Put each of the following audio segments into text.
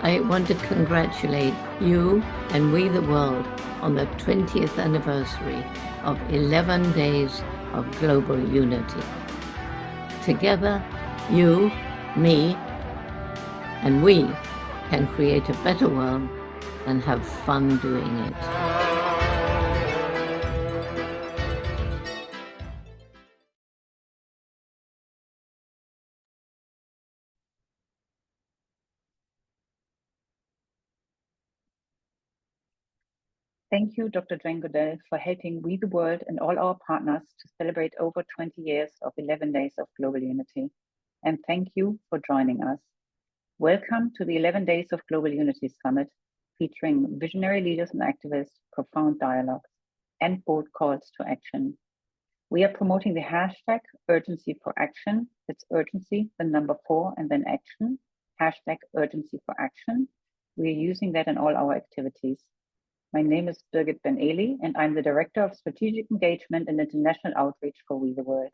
I want to congratulate you and We the World on the 20th anniversary of 11 days of global unity. Together, you, me, and we can create a better world and have fun doing it. Thank you, Dr. Jane Goodell, for helping We the World and all our partners to celebrate over 20 years of 11 days of global unity. And thank you for joining us. Welcome to the 11 Days of Global Unity Summit, featuring visionary leaders and activists, profound dialogues, and bold calls to action. We are promoting the hashtag urgency for action. It's urgency, the number 4, and then action. Hashtag urgency for action. We are using that in all our activities. My name is Birgit Ben-Eli, and I'm the Director of Strategic Engagement and International Outreach for We the World.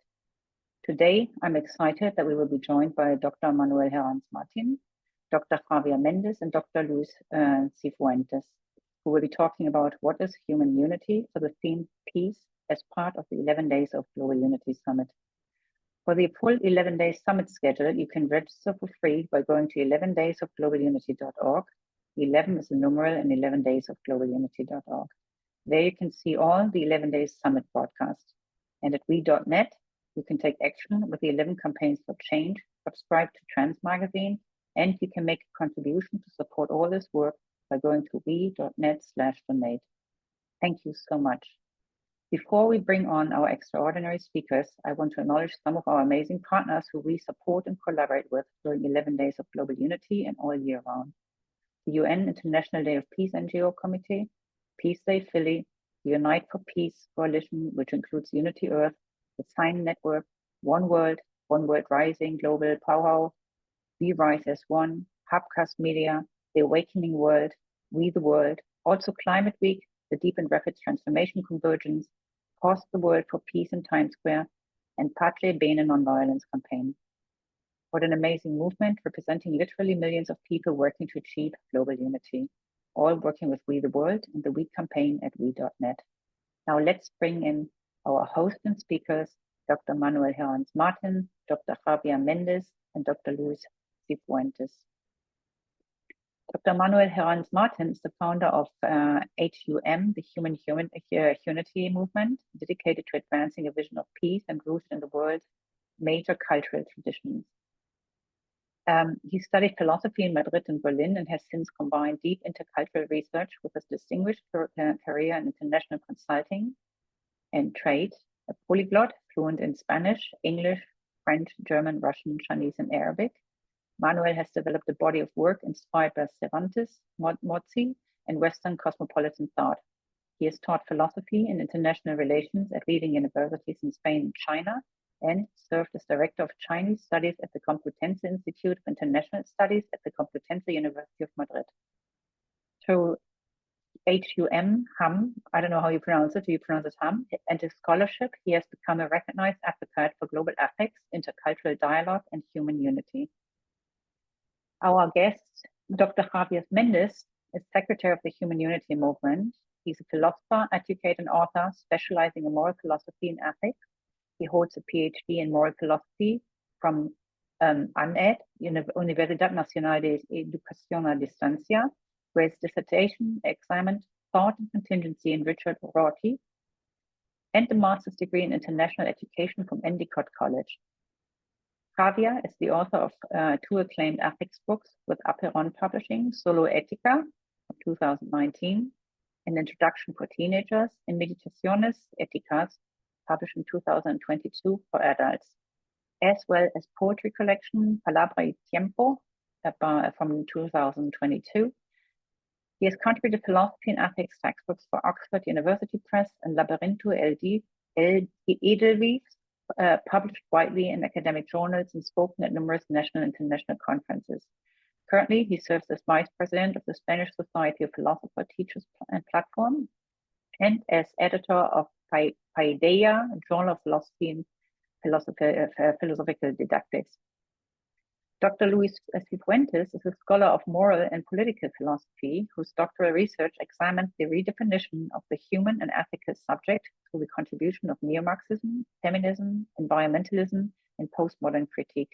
Today, I'm excited that we will be joined by Dr. Manuel Herranz Martin, Dr. Javier Mendez, and Dr. Luis Cifuentes, who will be talking about what is human unity for the theme peace as part of the 11 Days of Global Unity Summit. For the full 11-day summit schedule, you can register for free by going to 11daysofglobalunity.org. 11 is the numeral and 11 days of globalunity.org. There you can see all the 11 days summit broadcasts. And at we.net, you can take action with the 11 campaigns for change, subscribe to Trans Magazine, and you can make a contribution to support all this work by going to we.net/donate. Thank you so much. Before we bring on our extraordinary speakers, I want to acknowledge some of our amazing partners who we support and collaborate with during 11 days of global unity and all year round. The UN International Day of Peace NGO Committee, Peace Day Philly, the Unite for Peace Coalition, which includes Unity Earth, the Sign Network, One World Rising, Global Powwow, We Rise as One, Hubcast Media, The Awakening World, We the World, also Climate Week, the Deep and Rapid Transformation Convergence, Pause the World for Peace in Times Square, and Pace Bene Nonviolence Campaign. What an amazing movement, representing literally millions of people working to achieve global unity, all working with We the World and the We campaign at we.net. Now let's bring in our host and speakers, Dr. Manuel Herranz Martin, Dr. Javier Mendez, and Dr. Luis Cifuentes. Dr. Manuel Herranz Martin is the founder of HUM, the Human Unity Movement, dedicated to advancing a vision of peace and rooted in the world's major cultural traditions. He studied philosophy in Madrid and Berlin and has since combined deep intercultural research with his distinguished career in international consulting and trade, a polyglot fluent in Spanish, English, French, German, Russian, Chinese, and Arabic. Manuel has developed a body of work inspired by Cervantes, Mozzi, and Western cosmopolitan thought. He has taught philosophy and international relations at leading universities in Spain and China, and served as Director of Chinese Studies at the Complutense Institute of International Studies at the Complutense University of Madrid. Through HUM, I don't know how you pronounce it, do you pronounce it HUM? And his scholarship, he has become a recognized advocate for global ethics, intercultural dialogue, and human unity. Our guest, Dr. Javier Mendez, is Secretary of the Human Unity Movement. He's a philosopher, educator, and author specializing in moral philosophy and ethics. He holds a PhD in moral philosophy from UNED, Universidad Nacional de Educación a Distancia, where his dissertation examined thought and contingency in Richard Rorty, and a master's degree in international education from Endicott College. Javier is the author of 2 acclaimed ethics books with Aperon Publishing, Solo Ética of 2019, An Introduction for Teenagers, and Meditaciones Éticas, published in 2022 for adults, as well as poetry collection Palabra y Tiempo from 2022. He has contributed philosophy and ethics textbooks for Oxford University Press and Laberinto Edelweiss, published widely in academic journals and spoken at numerous national and international conferences. Currently, he serves as Vice President of the Spanish Society of Philosopher, Teachers and Platform, and as editor of Paideia, a journal of philosophy and philosophical didactics. Dr. Luis Cifuentes is a scholar of moral and political philosophy whose doctoral research examines the redefinition of the human and ethical subject through the contribution of neo-Marxism, feminism, environmentalism, and postmodern critique.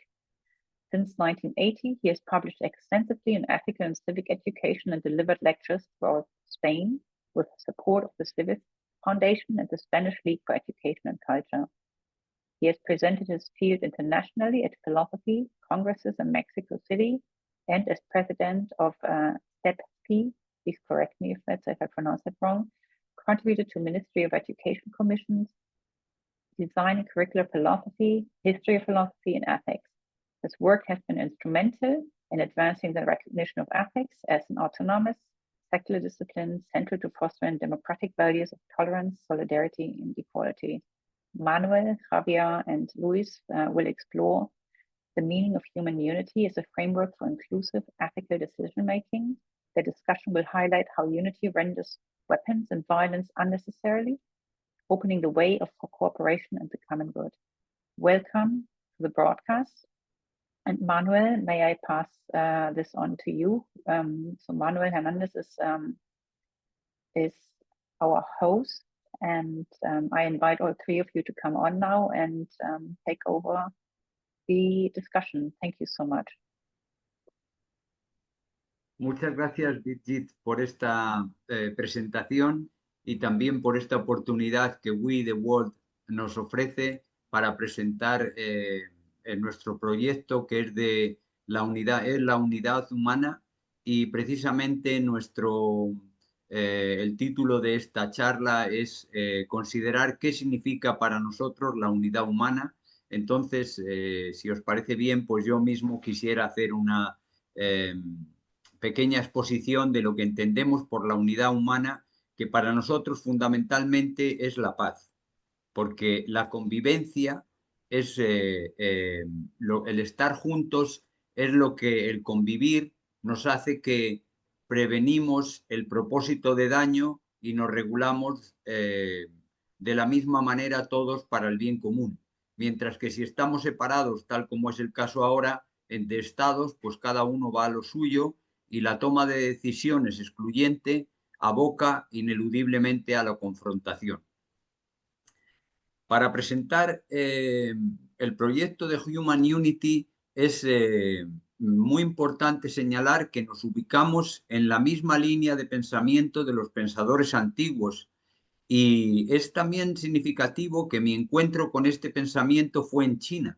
Since 1980, he has published extensively in ethical and civic education and delivered lectures throughout Spain with support of the Civic Foundation and the Spanish League for Education and Culture. He has presented his field internationally at philosophy congresses in Mexico City and as president of STEPSI, please correct me if I pronounce it wrong, contributed to Ministry of Education commissions, design and curricular philosophy, history of philosophy, and ethics. His work has been instrumental in advancing the recognition of ethics as an autonomous, secular discipline central to fostering democratic values of tolerance, solidarity, and equality. Manuel, Javier, and Luis will explore the meaning of human unity as a framework for inclusive, ethical decision-making. The discussion will highlight how unity renders weapons and violence unnecessarily, opening the way for cooperation and the common good. Welcome to the broadcast. And Manuel, may I pass this on to you? So Manuel Hernandez is our host, and I invite all three of you to come on now and take over the discussion. Thank you so much. Muchas gracias, Birgit, por esta presentación y también por esta oportunidad que We the World nos ofrece para presentar nuestro proyecto, que es de la unidad humana, y precisamente el título de esta charla es considerar qué significa para nosotros la unidad humana. Entonces, si os parece bien, pues yo mismo quisiera hacer una pequeña exposición de lo que entendemos por la unidad humana, que para nosotros fundamentalmente es la paz, porque la convivencia es el estar juntos, es lo que el convivir nos hace que prevenimos el propósito de daño y nos regulamos de la misma manera todos para el bien común. Mientras que si estamos separados, tal como es el caso ahora, entre estados, pues cada uno va a lo suyo y la toma de decisiones excluyente aboca ineludiblemente a la confrontación. Para presentar el proyecto de Human Unity es muy importante señalar que nos ubicamos en la misma línea de pensamiento de los pensadores antiguos, y es también significativo que mi encuentro con este pensamiento fue en China,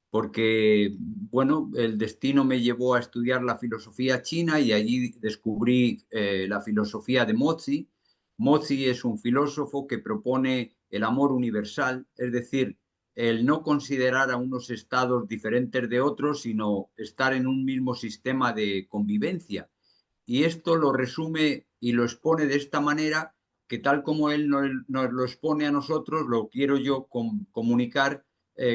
porque bueno, el destino me llevó a estudiar la filosofía china y allí descubrí la filosofía de Mozi. Mozi es un filósofo que propone el amor universal, es decir, el no considerar a unos estados diferentes de otros, sino estar en un mismo sistema de convivencia. Y esto lo resume y lo expone de esta manera, que tal como él nos lo expone a nosotros, lo quiero yo comunicar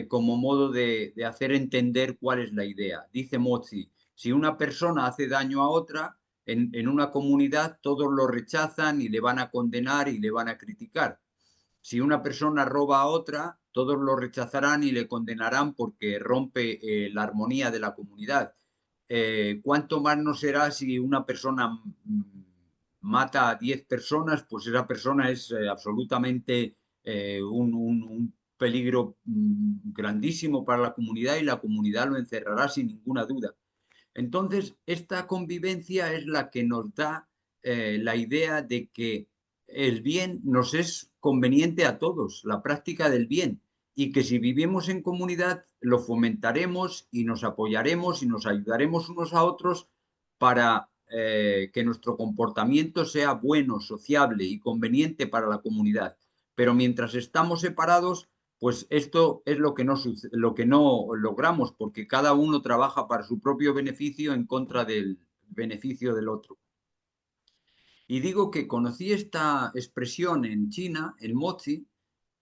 como modo de hacer entender cuál es la idea. Dice Mozi, si una persona hace daño a otra, en una comunidad todos lo rechazan y le van a condenar y le van a criticar. Si una persona roba a otra, todos lo rechazarán y le condenarán porque rompe la armonía de la comunidad. ¿Cuánto más no será si una persona mata a 10 personas? Pues esa persona es absolutamente un peligro grandísimo para la comunidad y la comunidad lo encerrará sin ninguna duda. Entonces, esta convivencia es la que nos da la idea de que el bien nos es conveniente a todos, la práctica del bien, y que si vivimos en comunidad lo fomentaremos y nos apoyaremos y nos ayudaremos unos a otros para que nuestro comportamiento sea bueno, sociable y conveniente para la comunidad. Pero mientras estamos separados, pues esto es lo que no logramos, porque cada uno trabaja para su propio beneficio en contra del beneficio del otro. Y digo que conocí esta expresión en China, el mozi,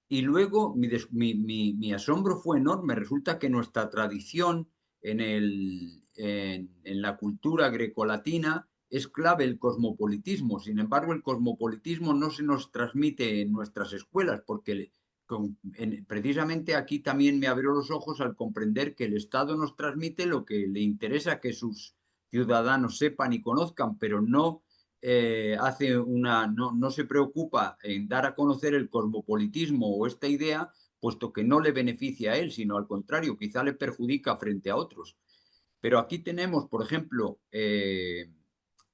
y luego mi asombro fue enorme. Resulta que nuestra tradición en la cultura grecolatina es clave el cosmopolitismo. Sin embargo, el cosmopolitismo no se nos transmite en nuestras escuelas, porque precisamente aquí también me abrió los ojos al comprender que el Estado nos transmite lo que le interesa que sus ciudadanos sepan y conozcan, pero no no se preocupa en dar a conocer el cosmopolitismo o esta idea, puesto que no le beneficia a él, sino al contrario, quizá le perjudica frente a otros. Pero aquí tenemos, por ejemplo,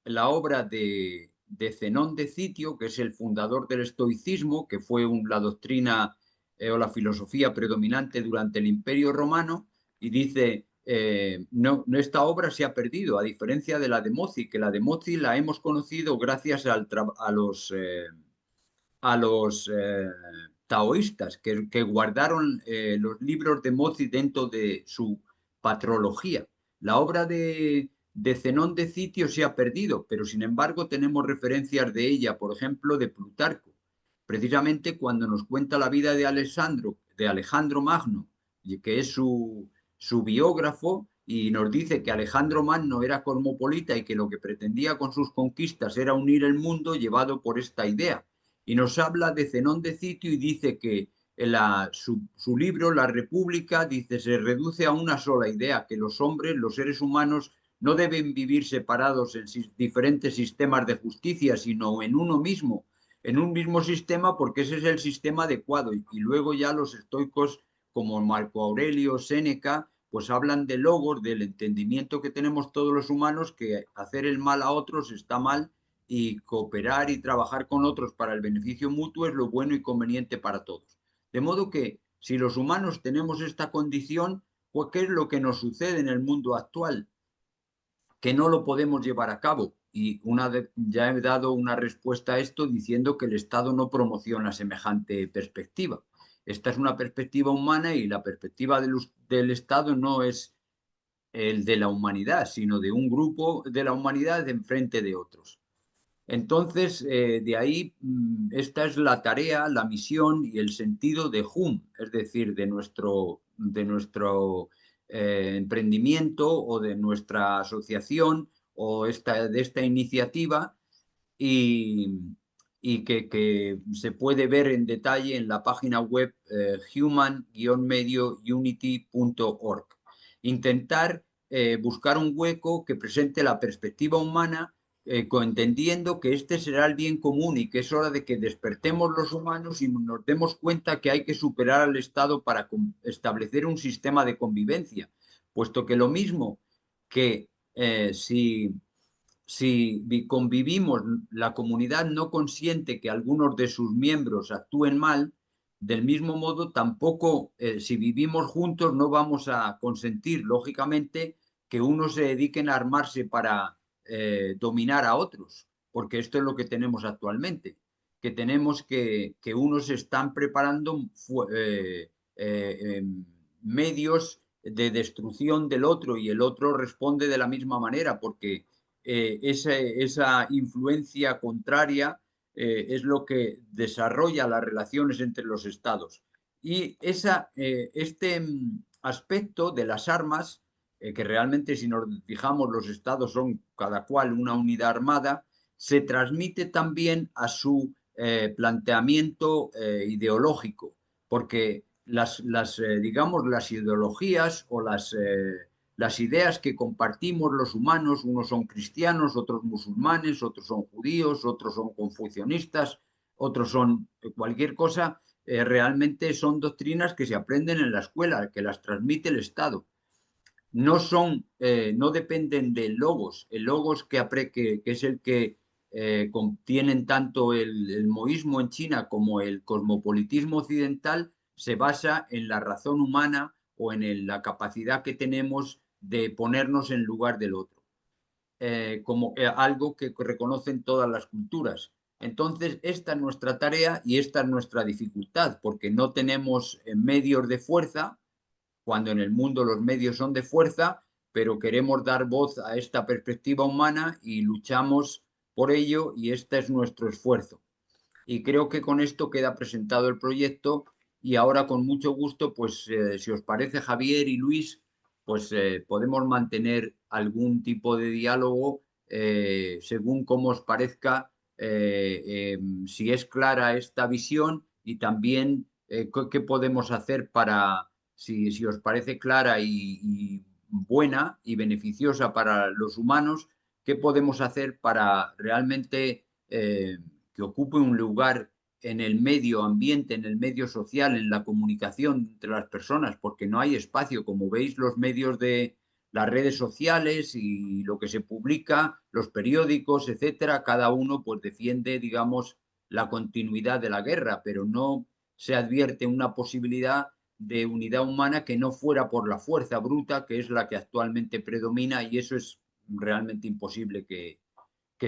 la obra de Zenón de Citio, que es el fundador del estoicismo, que fue la doctrina o la filosofía predominante durante el Imperio Romano, y dice, esta obra se ha perdido, a diferencia de la de Mozi, que la de Mozi la hemos conocido gracias a los taoístas, que guardaron los libros de Mozi dentro de su patrología. La obra de Zenón de Citio se ha perdido, pero sin embargo tenemos referencias de ella, por ejemplo, de Plutarco. Precisamente cuando nos cuenta la vida de Alejandro Magno, que es su biógrafo, y nos dice que Alejandro Magno era cosmopolita y que lo que pretendía con sus conquistas era unir el mundo llevado por esta idea. Y nos habla de Zenón de Citio y dice que su libro, La República, dice, se reduce a una sola idea, que los hombres, los seres humanos, no deben vivir separados en diferentes sistemas de justicia, sino en uno mismo, en un mismo sistema, porque ese es el sistema adecuado. Y luego ya los estoicos como Marco Aurelio, Séneca, pues hablan de logos, del entendimiento que tenemos todos los humanos, que hacer el mal a otros está mal y cooperar y trabajar con otros para el beneficio mutuo es lo bueno y conveniente para todos. De modo que si los humanos tenemos esta condición, pues ¿qué es lo que nos sucede en el mundo actual? Que no lo podemos llevar a cabo. Y ya he dado una respuesta a esto diciendo que el Estado no promociona semejante perspectiva. Esta es una perspectiva humana y la perspectiva del Estado no es el de la humanidad, sino de un grupo de la humanidad en frente de otros. Entonces, de ahí, esta es la tarea, la misión y el sentido de HUM, es decir, de nuestro emprendimiento o de nuestra asociación o de esta iniciativa y, que se puede ver en detalle en la página web human-mediounity.org. Intentar buscar un hueco que presente la perspectiva humana, entendiendo que este será el bien común y que es hora de que despertemos los humanos y nos demos cuenta que hay que superar al Estado para establecer un sistema de convivencia, puesto que lo mismo que si convivimos, la comunidad no consiente que algunos de sus miembros actúen mal, del mismo modo tampoco, si vivimos juntos, no vamos a consentir, lógicamente, que unos se dediquen a armarse para dominar a otros, porque esto es lo que tenemos actualmente, que tenemos que unos están preparando medios de destrucción del otro y el otro responde de la misma manera, porque esa influencia contraria es lo que desarrolla las relaciones entre los estados. Y este aspecto de las armas, que realmente si nos fijamos los estados son cada cual una unidad armada, se transmite también a su planteamiento ideológico, porque digamos, las ideologías o las ideas que compartimos los humanos, unos son cristianos, otros musulmanes, otros son judíos, otros son confucianistas, otros son cualquier cosa, realmente son doctrinas que se aprenden en la escuela, que las transmite el Estado. No dependen del logos. El logos que es el que contienen tanto el moísmo en China como el cosmopolitismo occidental, se basa en la razón humana o en la capacidad que tenemos de ponernos en lugar del otro, como algo que reconocen todas las culturas. Entonces, esta es nuestra tarea y esta es nuestra dificultad, porque no tenemos medios de fuerza, cuando en el mundo los medios son de fuerza, pero queremos dar voz a esta perspectiva humana y luchamos por ello y este es nuestro esfuerzo. Y creo que con esto queda presentado el proyecto y ahora con mucho gusto, pues si os parece, Javier y Luis, pues podemos mantener algún tipo de diálogo según cómo os parezca, si es clara esta visión y también qué podemos hacer para, si os parece clara y buena y beneficiosa para los humanos, qué podemos hacer para realmente que ocupe un lugar en el medio ambiente, en el medio social, en la comunicación entre las personas, porque no hay espacio. Como veis, los medios de las redes sociales y lo que se publica, los periódicos, etcétera, cada uno pues defiende, digamos, la continuidad de la guerra, pero no se advierte una posibilidad de unidad humana que no fuera por la fuerza bruta, que es la que actualmente predomina, y eso es realmente imposible que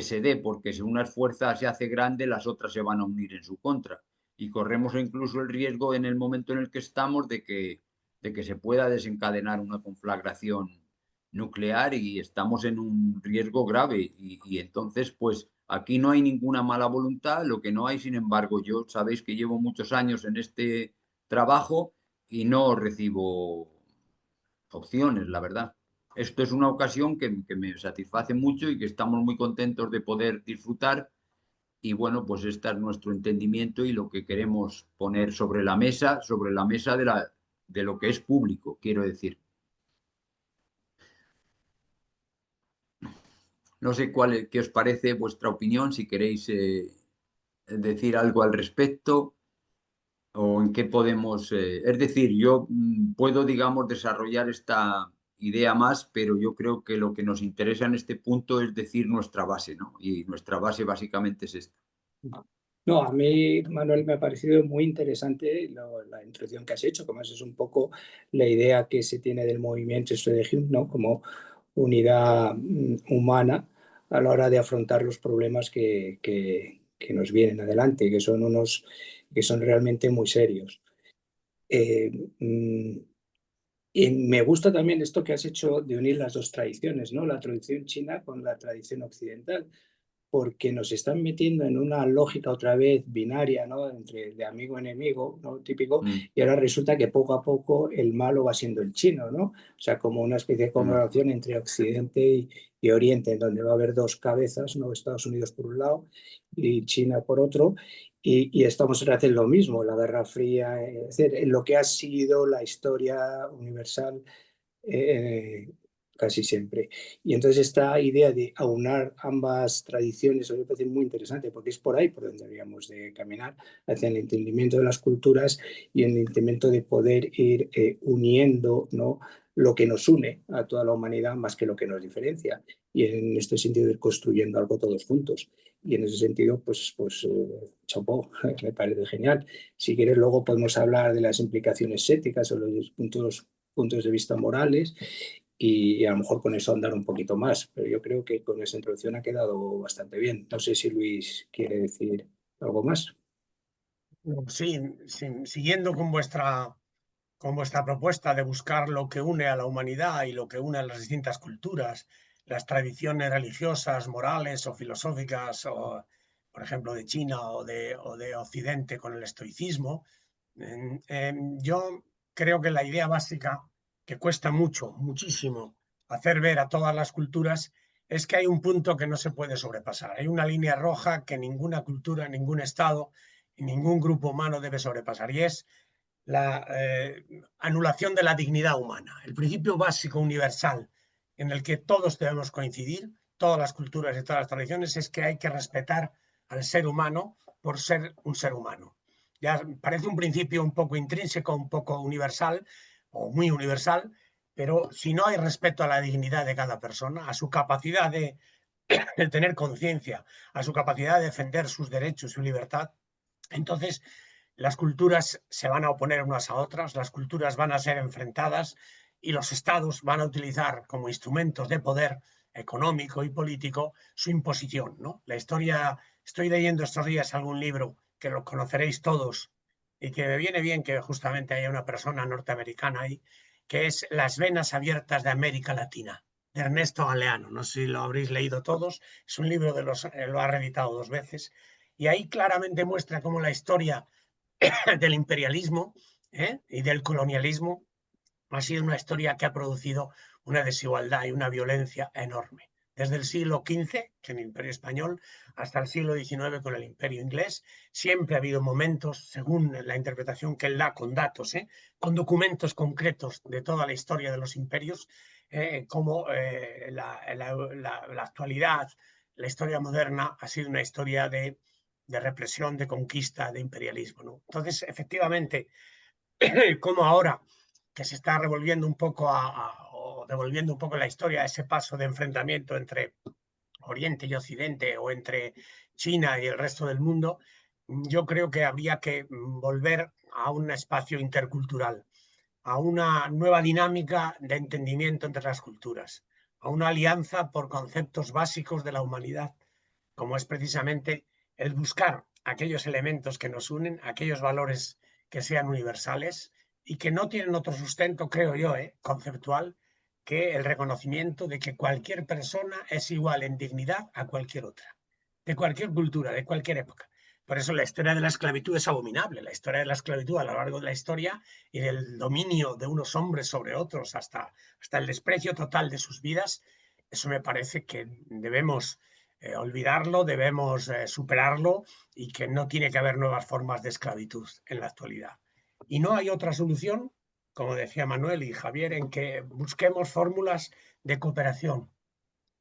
se dé, porque si una fuerza se hace grande, las otras se van a unir en su contra. Y corremos incluso el riesgo en el momento en el que estamos de que se pueda desencadenar una conflagración nuclear y estamos en un riesgo grave. Y entonces, pues aquí no hay ninguna mala voluntad, lo que no hay, sin embargo, yo sabéis que llevo muchos años en este trabajo y no recibo opciones, la verdad. Esto es una ocasión que me satisface mucho y que estamos muy contentos de poder disfrutar. Y bueno, pues este es nuestro entendimiento y lo que queremos poner sobre la mesa de lo que es público, quiero decir. No sé qué os parece vuestra opinión, si queréis decir algo al respecto o en qué podemos... es decir, yo puedo, digamos, desarrollar esta idea más, pero yo creo que lo que nos interesa en este punto es decir nuestra base, ¿no? Y nuestra base básicamente es esta. No, a mí, Manuel, me ha parecido muy interesante la introducción que has hecho, como es un poco la idea que se tiene del movimiento esto de Hume, ¿no? Como unidad humana a la hora de afrontar los problemas que nos vienen adelante, que son realmente muy serios. Y me gusta también esto que has hecho de unir las dos tradiciones, ¿no? La tradición china con la tradición occidental, porque nos están metiendo en una lógica otra vez binaria, ¿no? Entre de amigo-enemigo, ¿no? Típico, y ahora resulta que poco a poco el malo va siendo el chino, ¿no? O sea, como una especie de conversación entre Occidente y Oriente, en donde va a haber dos cabezas, ¿no? Estados Unidos por un lado y China por otro, y estamos otra vez en lo mismo, la Guerra Fría, es decir, en lo que ha sido la historia universal casi siempre. Y entonces esta idea de aunar ambas tradiciones a mí me parece muy interesante porque es por ahí por donde deberíamos de caminar, hacia el entendimiento de las culturas y el entendimiento de poder ir uniendo, ¿no?, lo que nos une a toda la humanidad más que lo que nos diferencia. Y en este sentido ir construyendo algo todos juntos. Y en ese sentido, pues chapó, me parece genial. Si quieres, luego podemos hablar de las implicaciones éticas o los puntos de vista morales y a lo mejor con eso andar un poquito más. Pero yo creo que con esa introducción ha quedado bastante bien. No sé si Luis quiere decir algo más. Sí, siguiendo con vuestra propuesta de buscar lo que une a la humanidad y lo que une a las distintas culturas, las tradiciones religiosas, morales o filosóficas, o, por ejemplo, de China o de Occidente con el estoicismo, yo creo que la idea básica que cuesta muchísimo hacer ver a todas las culturas es que hay un punto que no se puede sobrepasar. Hay una línea roja que ninguna cultura, ningún Estado y ningún grupo humano debe sobrepasar, y es la anulación de la dignidad humana, el principio básico universal en el que todos debemos coincidir, todas las culturas y todas las tradiciones, es que hay que respetar al ser humano por ser un ser humano. Ya parece un principio un poco intrínseco, un poco universal o muy universal, pero si no hay respeto a la dignidad de cada persona, a su capacidad de tener conciencia, a su capacidad de defender sus derechos y su libertad, entonces las culturas se van a oponer unas a otras, las culturas van a ser enfrentadas y los estados van a utilizar como instrumentos de poder económico y político su imposición, ¿no? La historia, estoy leyendo estos días algún libro que lo conoceréis todos y que me viene bien que justamente haya una persona norteamericana ahí, que es Las venas abiertas de América Latina, de Ernesto Galeano. No sé si lo habréis leído todos, es un libro lo ha reeditado 2 veces, y ahí claramente muestra cómo la historia del imperialismo y del colonialismo ha sido una historia que ha producido una desigualdad y una violencia enorme. desde el siglo XV, con el Imperio Español, hasta el siglo XIX con el Imperio Inglés. Siempre ha habido momentos, según la interpretación que él da, con datos, con documentos concretos de toda la historia de los imperios, como la actualidad, la historia moderna ha sido una historia de represión, de conquista, de imperialismo, ¿no? Entonces, efectivamente, como ahora que se está revolviendo un poco o devolviendo un poco la historia, ese paso de enfrentamiento entre Oriente y Occidente o entre China y el resto del mundo, yo creo que habría que volver a un espacio intercultural, a una nueva dinámica de entendimiento entre las culturas, a una alianza por conceptos básicos de la humanidad, como es precisamente el buscar aquellos elementos que nos unen, aquellos valores que sean universales y que no tienen otro sustento, creo yo, conceptual, que el reconocimiento de que cualquier persona es igual en dignidad a cualquier otra, de cualquier cultura, de cualquier época. Por eso la historia de la esclavitud es abominable. La historia de la esclavitud a lo largo de la historia y del dominio de unos hombres sobre otros hasta el desprecio total de sus vidas, eso me parece que debemos olvidarlo, debemos superarlo y que no tiene que haber nuevas formas de esclavitud en la actualidad. Y no hay otra solución, como decía Manuel y Javier, en que busquemos fórmulas de cooperación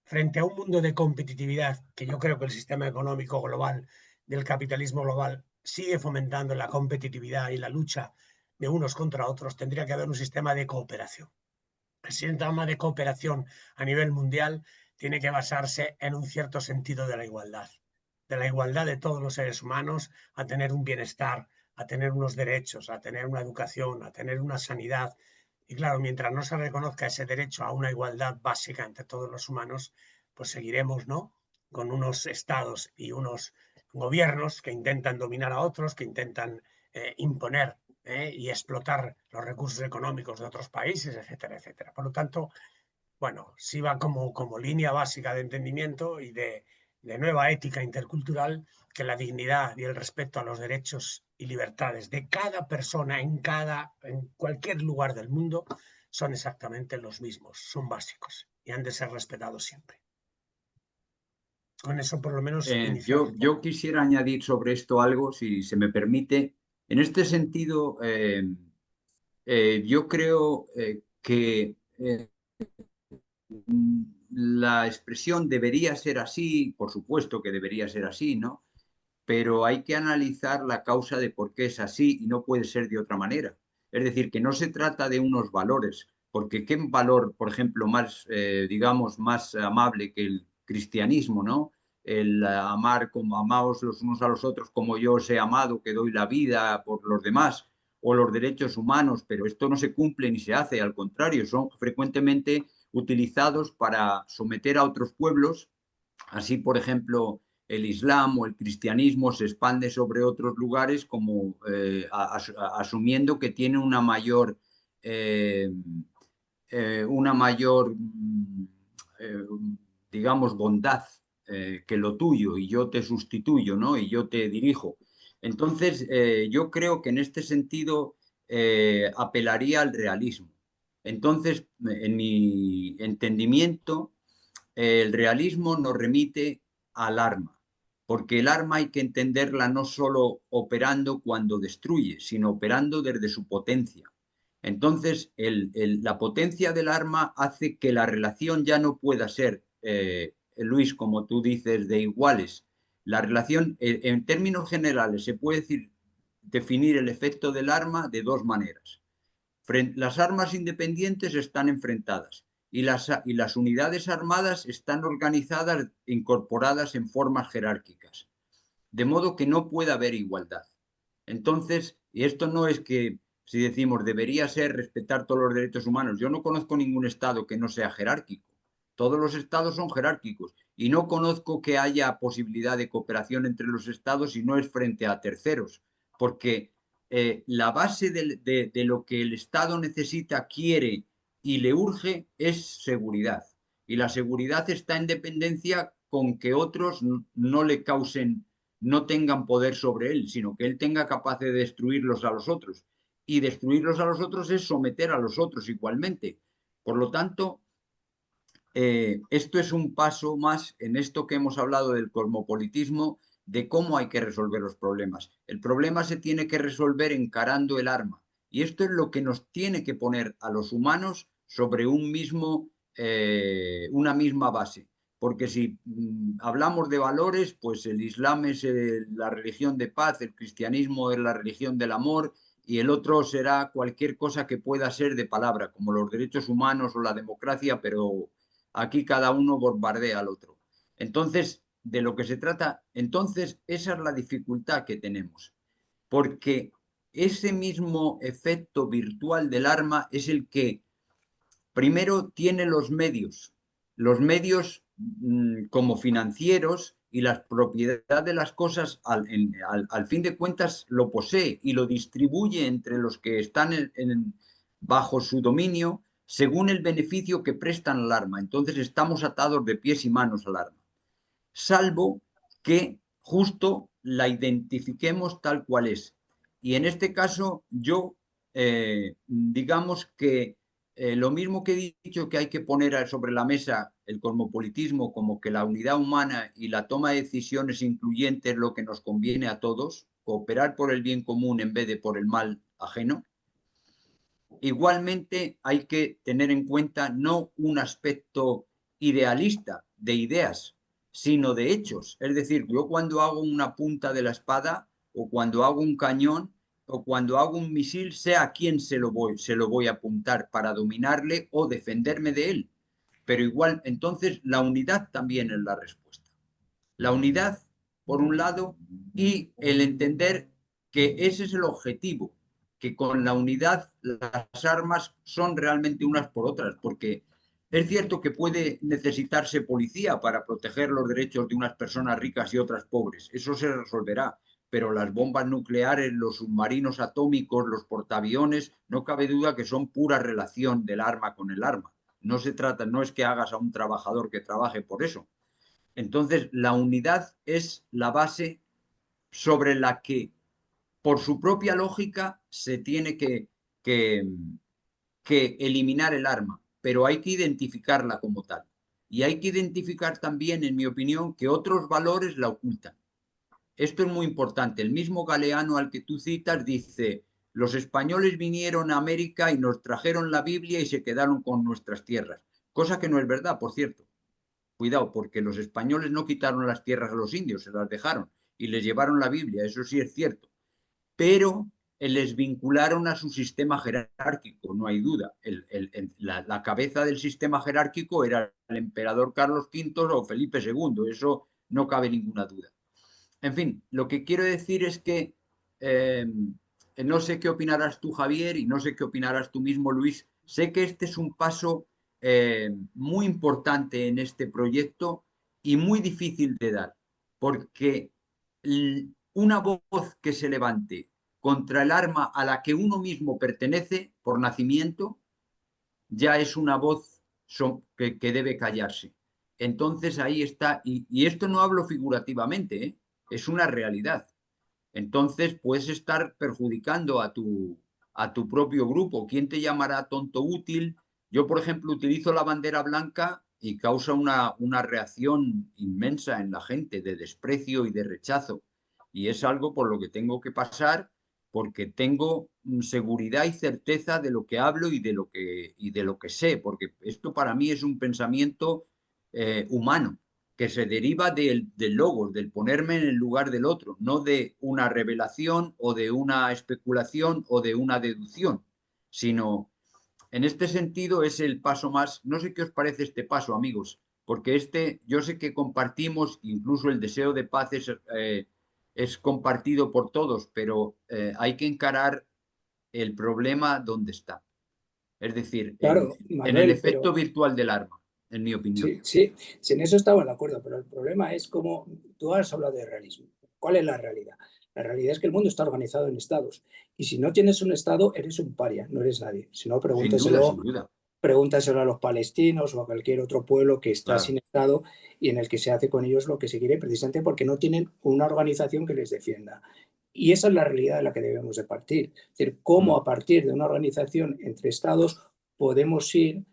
frente a un mundo de competitividad, que yo creo que el sistema económico global del capitalismo global sigue fomentando la competitividad y la lucha de unos contra otros. Tendría que haber un sistema de cooperación. El sistema de cooperación a nivel mundial tiene que basarse en un cierto sentido de la igualdad de todos los seres humanos a tener un bienestar, a tener unos derechos, a tener una educación, a tener una sanidad. Y claro, mientras no se reconozca ese derecho a una igualdad básica entre todos los humanos, pues seguiremos, ¿no?, con unos estados y unos gobiernos que intentan dominar a otros, que intentan imponer y explotar los recursos económicos de otros países, etcétera, etcétera. Por lo tanto, bueno, sí va como línea básica de entendimiento y de nueva ética intercultural que la dignidad y el respeto a los derechos y libertades de cada persona en cualquier lugar del mundo son exactamente los mismos, son básicos y han de ser respetados siempre. Con eso por lo menos yo quisiera añadir sobre esto algo, si se me permite. En este sentido, yo creo que la expresión debería ser así, por supuesto que debería ser así, ¿no? Pero hay que analizar la causa de por qué es así y no puede ser de otra manera. Es decir, que no se trata de unos valores, porque qué valor, por ejemplo, más, digamos, más amable que el cristianismo, ¿no? El amar como amaos los unos a los otros, como yo os he amado, que doy la vida por los demás, o los derechos humanos, pero esto no se cumple ni se hace, al contrario, son frecuentemente utilizados para someter a otros pueblos. Así, por ejemplo, el Islam o el cristianismo se expande sobre otros lugares como asumiendo que tiene una mayor digamos, bondad que lo tuyo, y yo te sustituyo, ¿no? Y yo te dirijo. Entonces, yo creo que en este sentido apelaría al realismo. Entonces, en mi entendimiento, el realismo nos remite al arma, porque el arma hay que entenderla no solo operando cuando destruye, sino operando desde su potencia. Entonces, la potencia del arma hace que la relación ya no pueda ser, Luis, como tú dices, de iguales. La relación, en términos generales, se puede definir el efecto del arma de dos maneras. Las armas independientes están enfrentadas y las unidades armadas están organizadas, incorporadas en formas jerárquicas, de modo que no puede haber igualdad. Entonces, y esto no es que, si decimos debería ser respetar todos los derechos humanos, yo no conozco ningún estado que no sea jerárquico. Todos los estados son jerárquicos y no conozco que haya posibilidad de cooperación entre los estados si no es frente a terceros, porque la base de lo que el Estado necesita, quiere y le urge es seguridad. Y la seguridad está en dependencia con que otros no le causen, no tengan poder sobre él, sino que él tenga capacidad de destruirlos a los otros. Y destruirlos a los otros es someter a los otros igualmente. Por lo tanto, esto es un paso más en esto que hemos hablado del cosmopolitismo, de cómo hay que resolver los problemas. El problema se tiene que resolver encarando el arma. Y esto es lo que nos tiene que poner a los humanos sobre una misma base. Porque si hablamos de valores, pues el Islam es la religión de paz, el cristianismo es la religión del amor y el otro será cualquier cosa que pueda ser de palabra, como los derechos humanos o la democracia, pero aquí cada uno bombardea al otro. Entonces, de lo que se trata, entonces esa es la dificultad que tenemos, porque ese mismo efecto virtual del arma es el que primero tiene los medios como financieros y la propiedad de las cosas al fin de cuentas lo posee y lo distribuye entre los que están bajo su dominio según el beneficio que prestan al arma. Entonces estamos atados de pies y manos al arma, salvo que justo la identifiquemos tal cual es. Y en este caso yo, digamos que lo mismo que he dicho que hay que poner sobre la mesa el cosmopolitismo como que la unidad humana y la toma de decisiones incluyente es lo que nos conviene a todos, cooperar por el bien común en vez de por el mal ajeno. Igualmente hay que tener en cuenta no un aspecto idealista de ideas, sino de hechos. Es decir, yo cuando hago una punta de la espada o cuando hago un cañón o cuando hago un misil, sé a quién se lo voy a apuntar para dominarle o defenderme de él. Pero igual, entonces la unidad también es la respuesta. La unidad, por un lado, y el entender que ese es el objetivo, que con la unidad las armas son realmente unas por otras, porque es cierto que puede necesitarse policía para proteger los derechos de unas personas ricas y otras pobres, eso se resolverá, pero las bombas nucleares, los submarinos atómicos, los portaaviones, no cabe duda que son pura relación del arma con el arma. No se trata, no es que hagas a un trabajador que trabaje por eso. Entonces, la unidad es la base sobre la que, por su propia lógica, se tiene que eliminar el arma, pero hay que identificarla como tal. Y hay que identificar también, en mi opinión, que otros valores la ocultan. Esto es muy importante. El mismo Galeano al que tú citas dice, los españoles vinieron a América y nos trajeron la Biblia y se quedaron con nuestras tierras. Cosa que no es verdad, por cierto. Cuidado, porque los españoles no quitaron las tierras a los indios, se las dejaron y les llevaron la Biblia, eso sí es cierto. Pero les vincularon a su sistema jerárquico, no hay duda. La cabeza del sistema jerárquico era el emperador Carlos V o Felipe II, eso no cabe ninguna duda. En fin, lo que quiero decir es que no sé qué opinarás tú, Javier, y no sé qué opinarás tú mismo, Luis. Sé que este es un paso muy importante en este proyecto y muy difícil de dar, porque una voz que se levante contra el arma a la que uno mismo pertenece por nacimiento ya es una voz que debe callarse. Entonces ahí está, y esto no hablo figurativamente, ¿eh? Es una realidad. Entonces puedes estar perjudicando a tu propio grupo. ¿Quién te llamará tonto útil? Yo, por ejemplo, utilizo la bandera blanca y causa una reacción inmensa en la gente de desprecio y de rechazo. Y es algo por lo que tengo que pasar porque tengo seguridad y certeza de lo que hablo y de lo que sé, porque esto para mí es un pensamiento humano que se deriva del logos, del ponerme en el lugar del otro, no de una revelación o de una especulación o de una deducción, sino en este sentido es el paso más. No sé qué os parece este paso, amigos, porque yo sé que compartimos, incluso el deseo de paz es compartido por todos, pero hay que encarar el problema donde está. Es decir, Claro, en el Manuel, efecto pero virtual del arma, en mi opinión. sí, en eso estaba de acuerdo, pero el problema es como tú has hablado de realismo. ¿Cuál es la realidad? La realidad es que el mundo está organizado en estados y si no tienes un estado eres un paria, no eres nadie. Si no, Sin duda, sin duda. pregúntaselo a los palestinos o a cualquier otro pueblo que está Claro. sin estado y en el que se hace con ellos lo que se quiere precisamente porque no tienen una organización que les defienda. Y esa es la realidad de la que debemos de partir. Es decir, cómo a partir de una organización entre estados podemos ir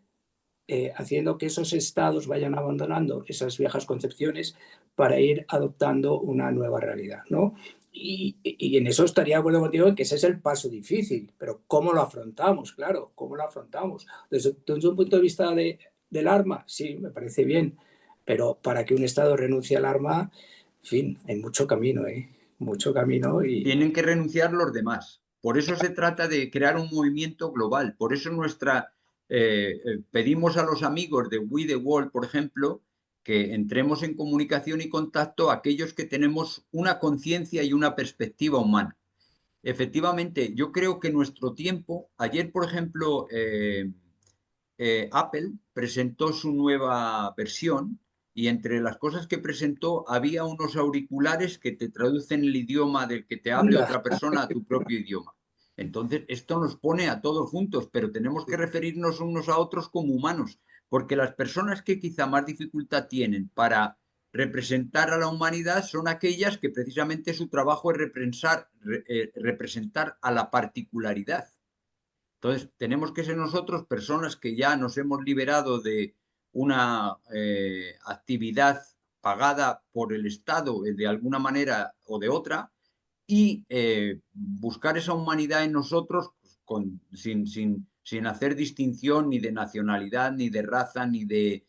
haciendo que esos estados vayan abandonando esas viejas concepciones para ir adoptando una nueva realidad, ¿no? Y en eso estaría de acuerdo contigo en que ese es el paso difícil, pero ¿cómo lo afrontamos? Claro, ¿cómo lo afrontamos? Desde un punto de vista del arma, sí, me parece bien, pero para que un Estado renuncie al arma, en fin, hay mucho camino, mucho camino. Tienen que renunciar los demás. Por eso se trata de crear un movimiento global. Por eso pedimos a los amigos de We the World, por ejemplo, que entremos en comunicación y contacto aquellos que tenemos una conciencia y una perspectiva humana. Efectivamente, yo creo que nuestro tiempo, ayer, por ejemplo, Apple presentó su nueva versión y entre las cosas que presentó había unos auriculares que te traducen el idioma del que te hable otra persona a tu propio idioma. Entonces, esto nos pone a todos juntos, pero tenemos que referirnos unos a otros como humanos, porque las personas que quizá más dificultad tienen para representar a la humanidad son aquellas que precisamente su trabajo es representar a la particularidad. Entonces, tenemos que ser nosotros personas que ya nos hemos liberado de una actividad pagada por el Estado de alguna manera o de otra y buscar esa humanidad en nosotros sin hacer distinción ni de nacionalidad, ni de raza, ni de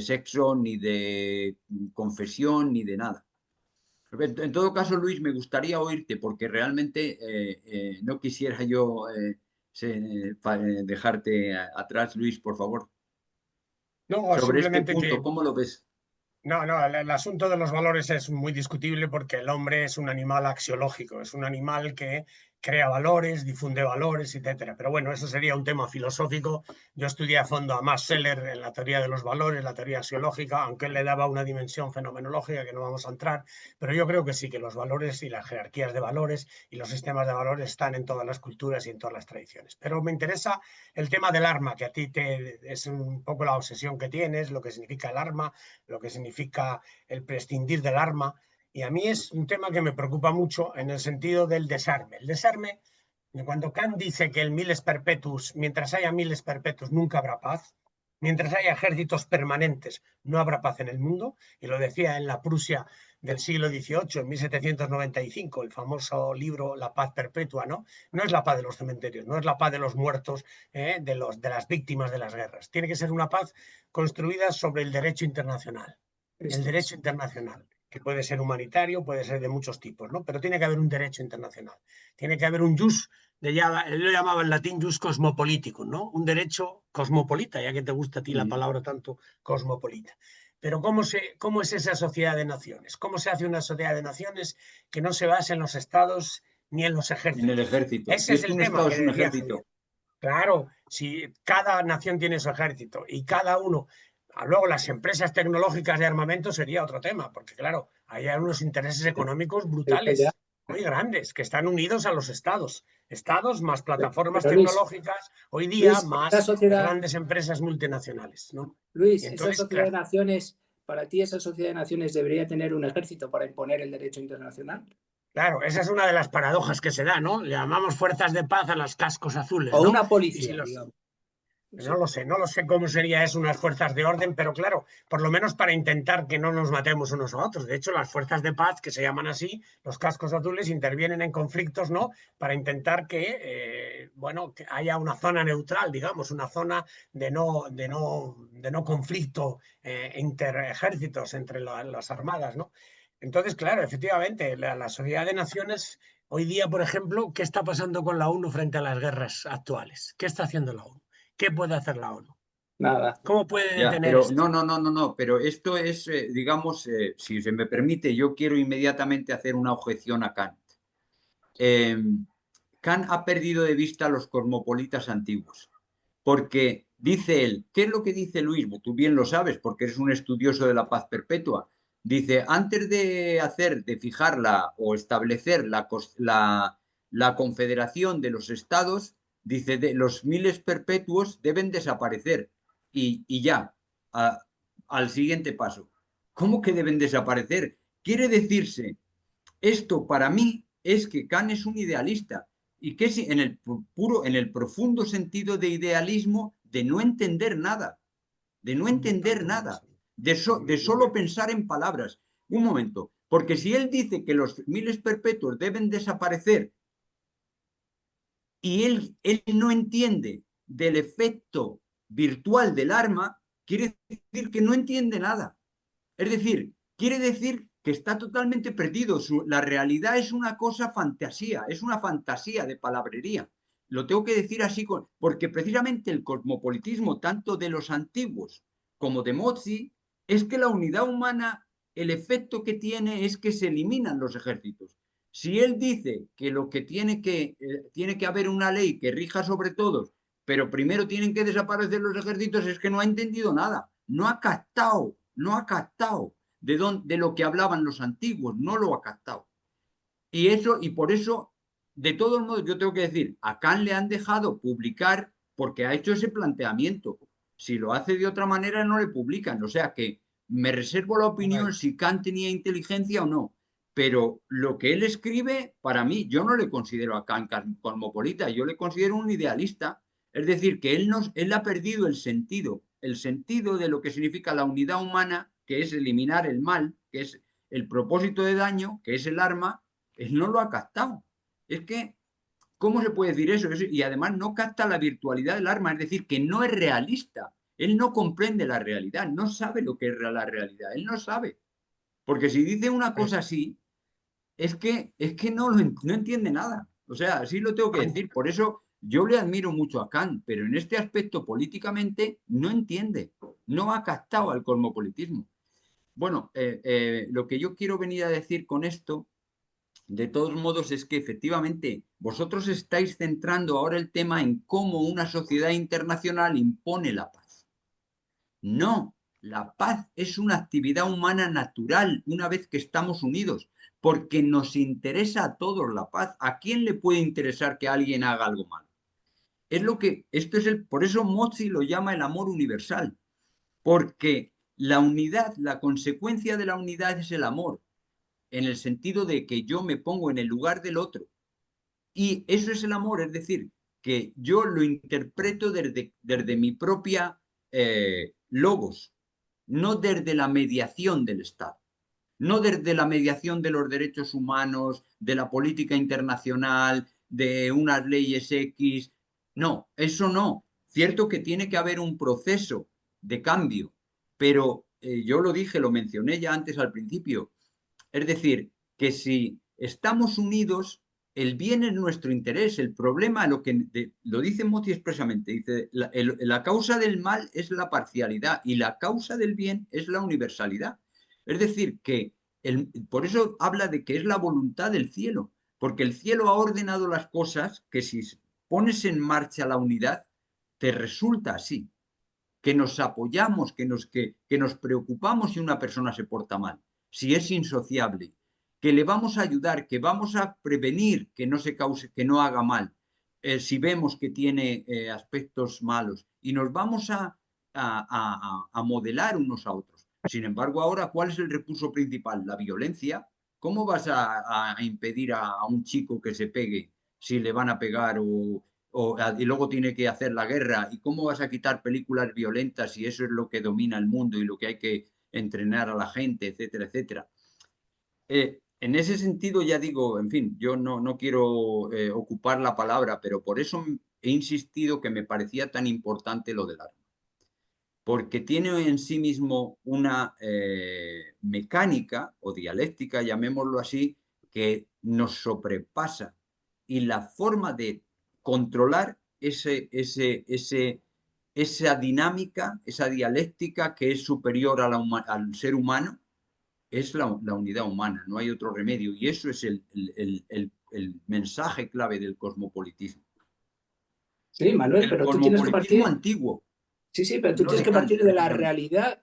sexo, ni de confesión, ni de nada. En todo caso, Luis, me gustaría oírte porque realmente no quisiera yo dejarte atrás, Luis, por favor. No, Sobre este simplemente punto, que ¿cómo lo ves? no, el asunto de los valores es muy discutible porque el hombre es un animal axiológico, es un animal que crea valores, difunde valores, etcétera. Pero bueno, eso sería un tema filosófico. Yo estudié a fondo a Max Scheler en la teoría de los valores, la teoría axiológica, aunque él le daba una dimensión fenomenológica que no vamos a entrar, pero yo creo que sí, que los valores y las jerarquías de valores y los sistemas de valores están en todas las culturas y en todas las tradiciones. Pero me interesa el tema del arma, que a ti es un poco la obsesión que tienes, lo que significa el arma, lo que significa el prescindir del arma. Y a mí es un tema que me preocupa mucho en el sentido del desarme. El desarme, cuando Kant dice que el miles perpetuus, mientras haya miles perpetuos nunca habrá paz, mientras haya ejércitos permanentes no habrá paz en el mundo, y lo decía en la Prusia del siglo XVIII, en 1795, el famoso libro La paz perpetua, ¿no? No es la paz de los cementerios, no es la paz de los muertos, de las víctimas de las guerras. Tiene que ser una paz construida sobre el derecho internacional. El derecho internacional, que puede ser humanitario, puede ser de muchos tipos, ¿no? Pero tiene que haber un derecho internacional. Tiene que haber un jus, él lo llamaba en latín jus cosmopoliticum, ¿no? Un derecho cosmopolita, ya que te gusta a ti la palabra tanto, cosmopolita. Pero ¿cómo es esa sociedad de naciones? ¿Cómo se hace una sociedad de naciones que no se base en los estados ni en los ejércitos? En el ejército. Ese es el un tema estado que es un decía ejército. Javier. Claro, si cada nación tiene su ejército y cada uno... Luego, las empresas tecnológicas de armamento sería otro tema, porque claro, hay unos intereses económicos brutales, muy grandes, que están unidos a los estados. Estados más plataformas pero Luis, tecnológicas, hoy día Luis, más grandes empresas multinacionales, ¿no? Luis, Entonces, esa sociedad de naciones, para ti esa sociedad de naciones debería tener un ejército para imponer el derecho internacional. Claro, esa es una de las paradojas que se da, ¿no? Le llamamos fuerzas de paz a los cascos azules, O ¿no? una policía, digamos. No lo sé cómo sería eso unas fuerzas de orden, pero claro, por lo menos para intentar que no nos matemos unos a otros. De hecho, las fuerzas de paz, que se llaman así, los cascos azules, intervienen en conflictos, ¿no? Para intentar que, que haya una zona neutral, digamos, una zona de no conflicto interejércitos entre las armadas, ¿no? Entonces, claro, efectivamente, la sociedad de naciones, hoy día, por ejemplo, ¿qué está pasando con la ONU frente a las guerras actuales? ¿Qué está haciendo la ONU? ¿Qué puede hacer la ONU? Nada. ¿Cómo puede Ya, detener pero esto? no, pero esto es, digamos, si se me permite, yo quiero inmediatamente hacer una objeción a Kant. Kant ha perdido de vista a los cosmopolitas antiguos, porque dice él, ¿qué es lo que dice Luis? Tú bien lo sabes, porque eres un estudioso de la paz perpetua. Dice, antes de fijarla o establecer la confederación de los estados, dice, los miles perpetuos deben desaparecer y ya, al siguiente paso. ¿Cómo que deben desaparecer? Quiere decirse, esto para mí es que Kant es un idealista y que en el profundo sentido de idealismo de no entender nada. de no entender nada, de solo pensar en palabras. Un momento, porque si él dice que los miles perpetuos deben desaparecer y él no entiende del efecto virtual del arma, quiere decir que no entiende nada. Es decir, quiere decir que está totalmente perdido. La realidad es una cosa fantasía, es una fantasía de palabrería. Lo tengo que decir así, porque precisamente el cosmopolitismo, tanto de los antiguos como de Mozzi, es que la unidad humana, el efecto que tiene es que se eliminan los ejércitos. Si él dice que lo que tiene que haber una ley que rija sobre todos, pero primero tienen que desaparecer los ejércitos, es que no ha entendido nada, no ha captado de lo que hablaban los antiguos, no lo ha captado. Y por eso, de todos modos, yo tengo que decir, a Kant le han dejado publicar porque ha hecho ese planteamiento. Si lo hace de otra manera, no le publican. O sea que me reservo la opinión si Kant tenía inteligencia o no. Pero lo que él escribe, para mí, yo no le considero a Kant cosmopolita, yo le considero un idealista. Es decir, que él ha perdido el sentido de lo que significa la unidad humana, que es eliminar el mal, que es el propósito de daño, que es el arma. Él no lo ha captado. Es que, ¿cómo se puede decir eso? Y además no capta la virtualidad del arma, es decir, que no es realista. Él no comprende la realidad, no sabe lo que es la realidad, él no sabe. Porque si dice una cosa así, es que no entiende nada. O sea, así lo tengo que decir. Por eso yo le admiro mucho a Kant, pero en este aspecto políticamente no entiende, no ha captado al cosmopolitismo. Bueno, lo que yo quiero venir a decir con esto, de todos modos, es que efectivamente vosotros estáis centrando ahora el tema en cómo una sociedad internacional impone la paz. No, la paz es una actividad humana natural una vez que estamos unidos, porque nos interesa a todos la paz. ¿A quién le puede interesar que alguien haga algo malo? Por eso Mozzi lo llama el amor universal, porque la unidad, la consecuencia de la unidad es el amor, en el sentido de que yo me pongo en el lugar del otro. Y eso es el amor, es decir, que yo lo interpreto desde mi propia logos, no desde la mediación del Estado, no desde la mediación de los derechos humanos, de la política internacional, de unas leyes X. No, eso no. Cierto que tiene que haber un proceso de cambio, pero yo lo dije, lo mencioné ya antes al principio. Es decir, que si estamos unidos, el bien es nuestro interés. El problema, lo dice Mozzi expresamente, dice, la causa del mal es la parcialidad y la causa del bien es la universalidad. Es decir, que por eso habla de que es la voluntad del cielo, porque el cielo ha ordenado las cosas que si pones en marcha la unidad, te resulta así, que nos apoyamos, que nos preocupamos si una persona se porta mal, si es insociable, que le vamos a ayudar, que vamos a prevenir que no se cause, que no haga mal, si vemos que tiene aspectos malos, y nos vamos a modelar unos a otros. Sin embargo, ahora, ¿cuál es el recurso principal? La violencia. ¿Cómo vas a impedir a un chico que se pegue si le van a pegar y luego tiene que hacer la guerra? ¿Y cómo vas a quitar películas violentas si eso es lo que domina el mundo y lo que hay que entrenar a la gente, etcétera, etcétera? En ese sentido, ya digo, en fin, yo no quiero ocupar la palabra, pero por eso he insistido que me parecía tan importante lo del arma. Porque tiene en sí mismo una mecánica o dialéctica, llamémoslo así, que nos sobrepasa. Y la forma de controlar esa dinámica, esa dialéctica que es superior al ser humano, es la unidad humana, no hay otro remedio. Y eso es el mensaje clave del cosmopolitismo. Sí, Manuel, El pero tú tienes que cosmopolitismo partir. antiguo. Sí, pero tú No tienes que Kant, partir de la realidad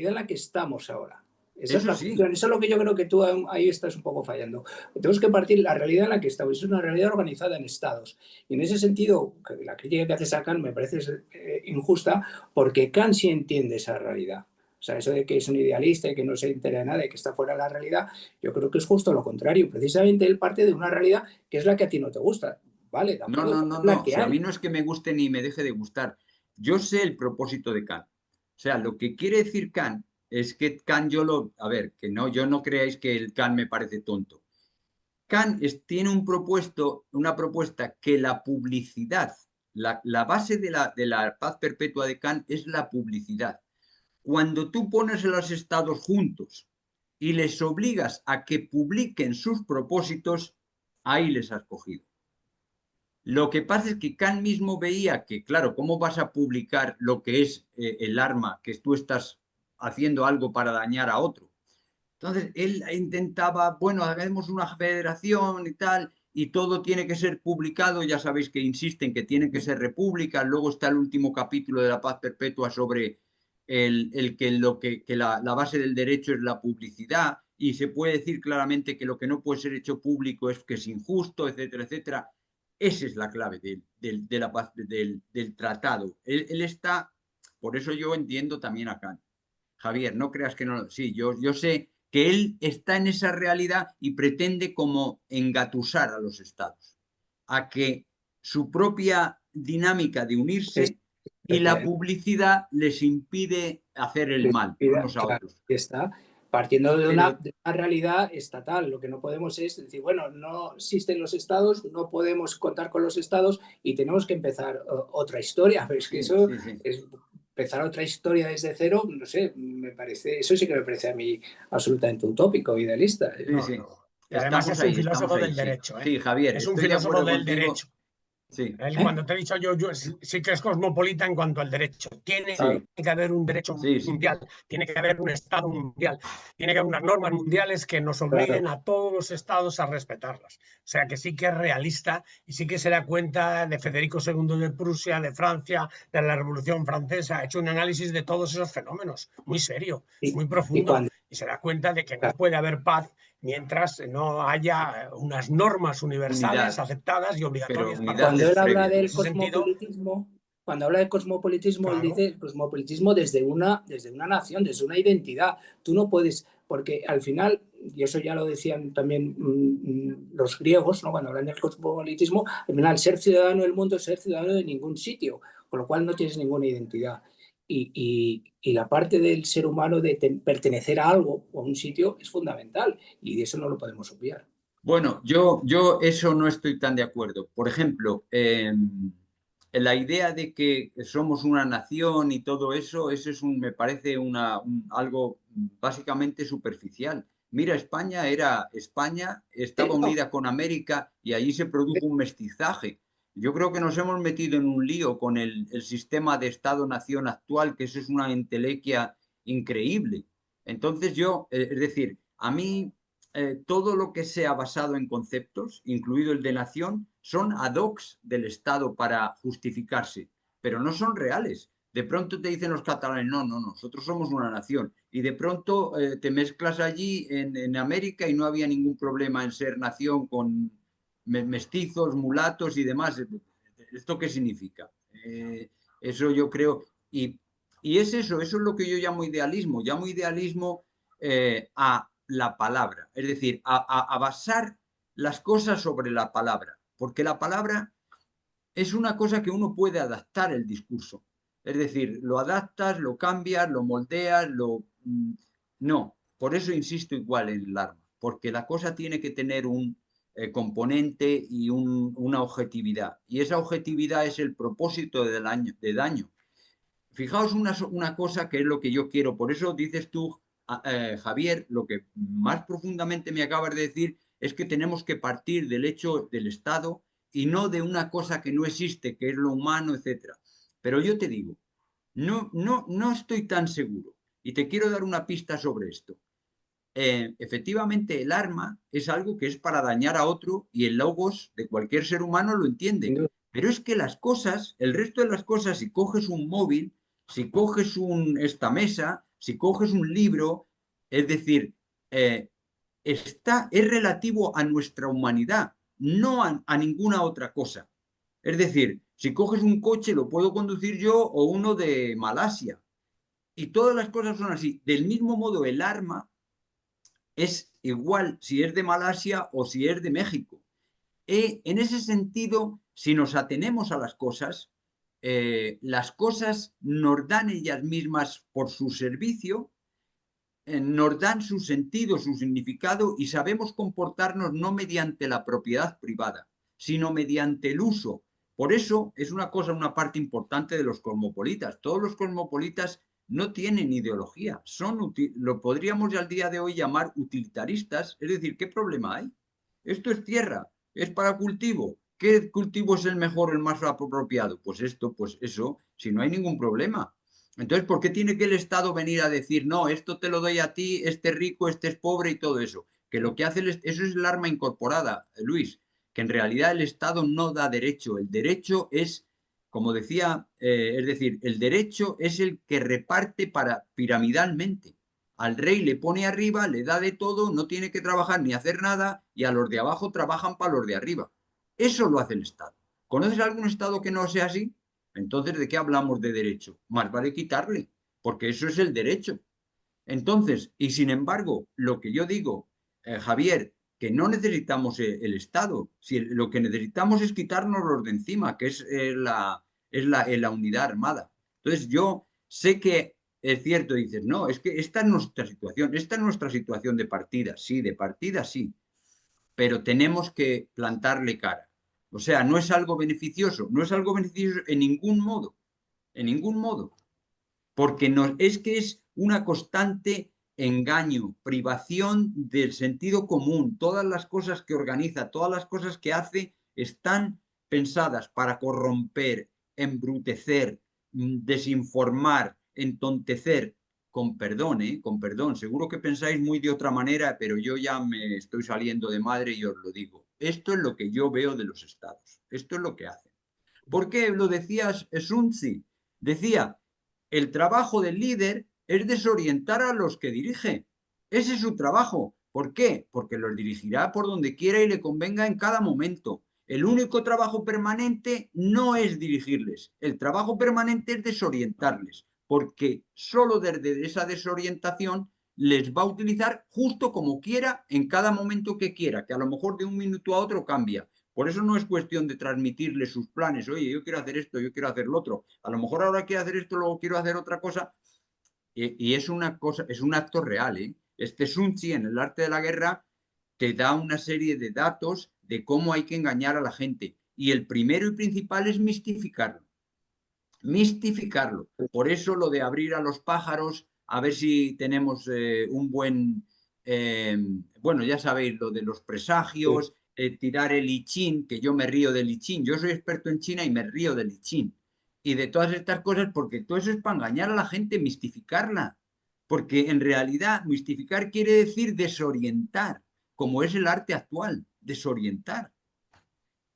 en la que estamos ahora. Esa es Eso la sí. cuestión. Eso es lo que yo creo que tú ahí estás un poco fallando. Tenemos que partir de la realidad en la que estamos. Es una realidad organizada en estados. Y en ese sentido, la crítica que haces a Kant me parece injusta, porque Kant sí entiende esa realidad. O sea, eso de que es un idealista y que no se entera de nada y que está fuera de la realidad, yo creo que es justo lo contrario. Precisamente él parte de una realidad que es la que a ti no te gusta. Vale, de acuerdo, No. es la que Si a hay. mí no es que me guste ni me deje de gustar. Yo sé el propósito de Kant. O sea, lo que quiere decir Kant es que Kant a ver, que no, yo no creáis que el Kant me parece tonto. Kant tiene una propuesta que la publicidad, la base de la paz perpetua de Kant es la publicidad. Cuando tú pones a los estados juntos y les obligas a que publiquen sus propósitos, ahí les has cogido. Lo que pasa es que Kant mismo veía que, claro, ¿cómo vas a publicar lo que es el arma, que tú estás haciendo algo para dañar a otro? Entonces, él intentaba, bueno, hagamos una federación y tal, y todo tiene que ser publicado. Ya sabéis que insisten que tienen que ser repúblicas. Luego está el último capítulo de la paz perpetua sobre la base del derecho es la publicidad, y se puede decir claramente que lo que no puede ser hecho público es que es injusto, etcétera, etcétera. Esa es la clave de la paz, del tratado. Él está, por eso yo entiendo también a Kant. Javier, no creas que no. Sí, yo sé que él está en esa realidad y pretende como engatusar a los estados, a que su propia dinámica de unirse y la publicidad les impide hacer el mal unos a otros. Está partiendo de Pero, una realidad estatal. Lo que no podemos es decir, bueno, no existen los estados, no podemos contar con los estados y tenemos que empezar otra historia. Pero es que eso es empezar otra historia desde cero, no sé, eso sí que me parece a mí absolutamente utópico, idealista. Sí. Y además es un filósofo del derecho. Sí, Javier, es un estoy filósofo de acuerdo del contigo. derecho. Sí. Cuando te he dicho yo sí que es cosmopolita en cuanto al derecho. Tiene que haber un derecho mundial, tiene que haber un Estado mundial, tiene que haber unas normas mundiales que nos obliguen a todos los estados a respetarlas. O sea que sí que es realista y sí que se da cuenta de Federico II de Prusia, de Francia, de la Revolución Francesa. Ha hecho un análisis de todos esos fenómenos, muy serio, muy profundo, y se da cuenta de que no puede haber paz mientras no haya unas normas universales aceptadas y obligatorias. Cuando él habla del cosmopolitismo, él dice el cosmopolitismo desde una nación, desde una identidad. Tú no puedes, porque al final, y eso ya lo decían también los griegos, ¿no? Cuando hablan del cosmopolitismo, al final ser ciudadano del mundo es ser ciudadano de ningún sitio, con lo cual no tienes ninguna identidad. Y la parte del ser humano de pertenecer a algo o a un sitio es fundamental, y de eso no lo podemos obviar. Bueno, yo eso no estoy tan de acuerdo. Por ejemplo, la idea de que somos una nación y todo eso me parece algo básicamente superficial. Mira, España estaba unida con América y allí se produjo un mestizaje. Yo creo que nos hemos metido en un lío con el sistema de Estado-Nación actual, que eso es una entelequia increíble. Entonces es decir, a mí todo lo que sea basado en conceptos, incluido el de nación, son ad hoc del Estado para justificarse, pero no son reales. De pronto te dicen los catalanes, no, nosotros somos una nación. Y de pronto te mezclas allí en América y no había ningún problema en ser nación con mestizos, mulatos y demás. ¿Esto qué significa? Eso yo creo. Y es eso es lo que yo llamo idealismo. Llamo idealismo a la palabra, es decir, a basar las cosas sobre la palabra, porque la palabra es una cosa que uno puede adaptar el discurso, es decir, lo adaptas, lo cambias, lo moldeas, no, por eso insisto igual en el arma, porque la cosa tiene que tener un componente y una objetividad, y esa objetividad es el propósito de daño. Fijaos una cosa que es lo que yo quiero, por eso dices tú, Javier, lo que más profundamente me acabas de decir es que tenemos que partir del hecho del Estado y no de una cosa que no existe, que es lo humano, etc. Pero yo te digo, no estoy tan seguro y te quiero dar una pista sobre esto. Efectivamente, el arma es algo que es para dañar a otro y el logos de cualquier ser humano lo entiende. Pero es que las cosas, el resto de las cosas, si coges un móvil, si coges esta mesa, si coges un libro, es decir, es relativo a nuestra humanidad, no a ninguna otra cosa. Es decir, si coges un coche, lo puedo conducir yo o uno de Malasia. Y todas las cosas son así. Del mismo modo, el arma es igual si es de Malasia o si es de México. En ese sentido, si nos atenemos a las cosas, las cosas nos dan ellas mismas por su servicio, nos dan su sentido, su significado y sabemos comportarnos no mediante la propiedad privada, sino mediante el uso. Por eso es una parte importante de los cosmopolitas. Todos los cosmopolitas no tienen ideología, lo podríamos al día de hoy llamar utilitaristas, es decir, ¿qué problema hay? Esto es tierra, es para cultivo. ¿Qué cultivo es el mejor, el más apropiado? Pues esto, pues eso, si no hay ningún problema. Entonces, ¿por qué tiene que el Estado venir a decir, no, esto te lo doy a ti, este es rico, este es pobre y todo eso? Que lo que hace, eso es el arma incorporada, Luis, que en realidad el Estado no da derecho. El derecho es, como decía, es decir, el derecho es el que reparte piramidalmente. Al rey le pone arriba, le da de todo, no tiene que trabajar ni hacer nada y a los de abajo trabajan para los de arriba. Eso lo hace el Estado. ¿Conoces algún Estado que no sea así? Entonces, ¿de qué hablamos de derecho? Más vale quitarle, porque eso es el derecho. Entonces, y sin embargo, lo que yo digo, Javier, que no necesitamos el Estado, si lo que necesitamos es quitarnos los de encima, que es la unidad armada. Entonces, yo sé que es cierto, dices, no, es que esta es nuestra situación de partida, sí, pero tenemos que plantarle cara. O sea, no es algo beneficioso en ningún modo, porque es que es una constante engaño, privación del sentido común. Todas las cosas que organiza, todas las cosas que hace están pensadas para corromper, embrutecer, desinformar, entontecer, con perdón, seguro que pensáis muy de otra manera, pero yo ya me estoy saliendo de madre y os lo digo. Esto es lo que yo veo de los estados, esto es lo que hacen. ¿Por qué lo decías, Sun Tzu? Decía, el trabajo del líder es desorientar a los que dirige. Ese es su trabajo. ¿Por qué? Porque los dirigirá por donde quiera y le convenga en cada momento. El único trabajo permanente no es dirigirles. El trabajo permanente es desorientarles, porque solo desde esa desorientación les va a utilizar justo como quiera, en cada momento que quiera, que a lo mejor de un minuto a otro cambia. Por eso no es cuestión de transmitirle sus planes. Oye, yo quiero hacer esto, yo quiero hacer lo otro. A lo mejor ahora quiero hacer esto, luego quiero hacer otra cosa. Y es una cosa, es un acto real, ¿eh? Este Sun Tzu en el arte de la guerra te da una serie de datos de cómo hay que engañar a la gente. Y el primero y principal es mistificarlo. Mistificarlo. Por eso lo de abrir a los pájaros, a ver si tenemos un buen... bueno, ya sabéis, lo de los presagios, tirar el I Ching, que yo me río del I Ching. Yo soy experto en China y me río del I Ching. Y de todas estas cosas, porque todo eso es para engañar a la gente, mistificarla. Porque en realidad mistificar quiere decir desorientar, como es el arte actual, desorientar.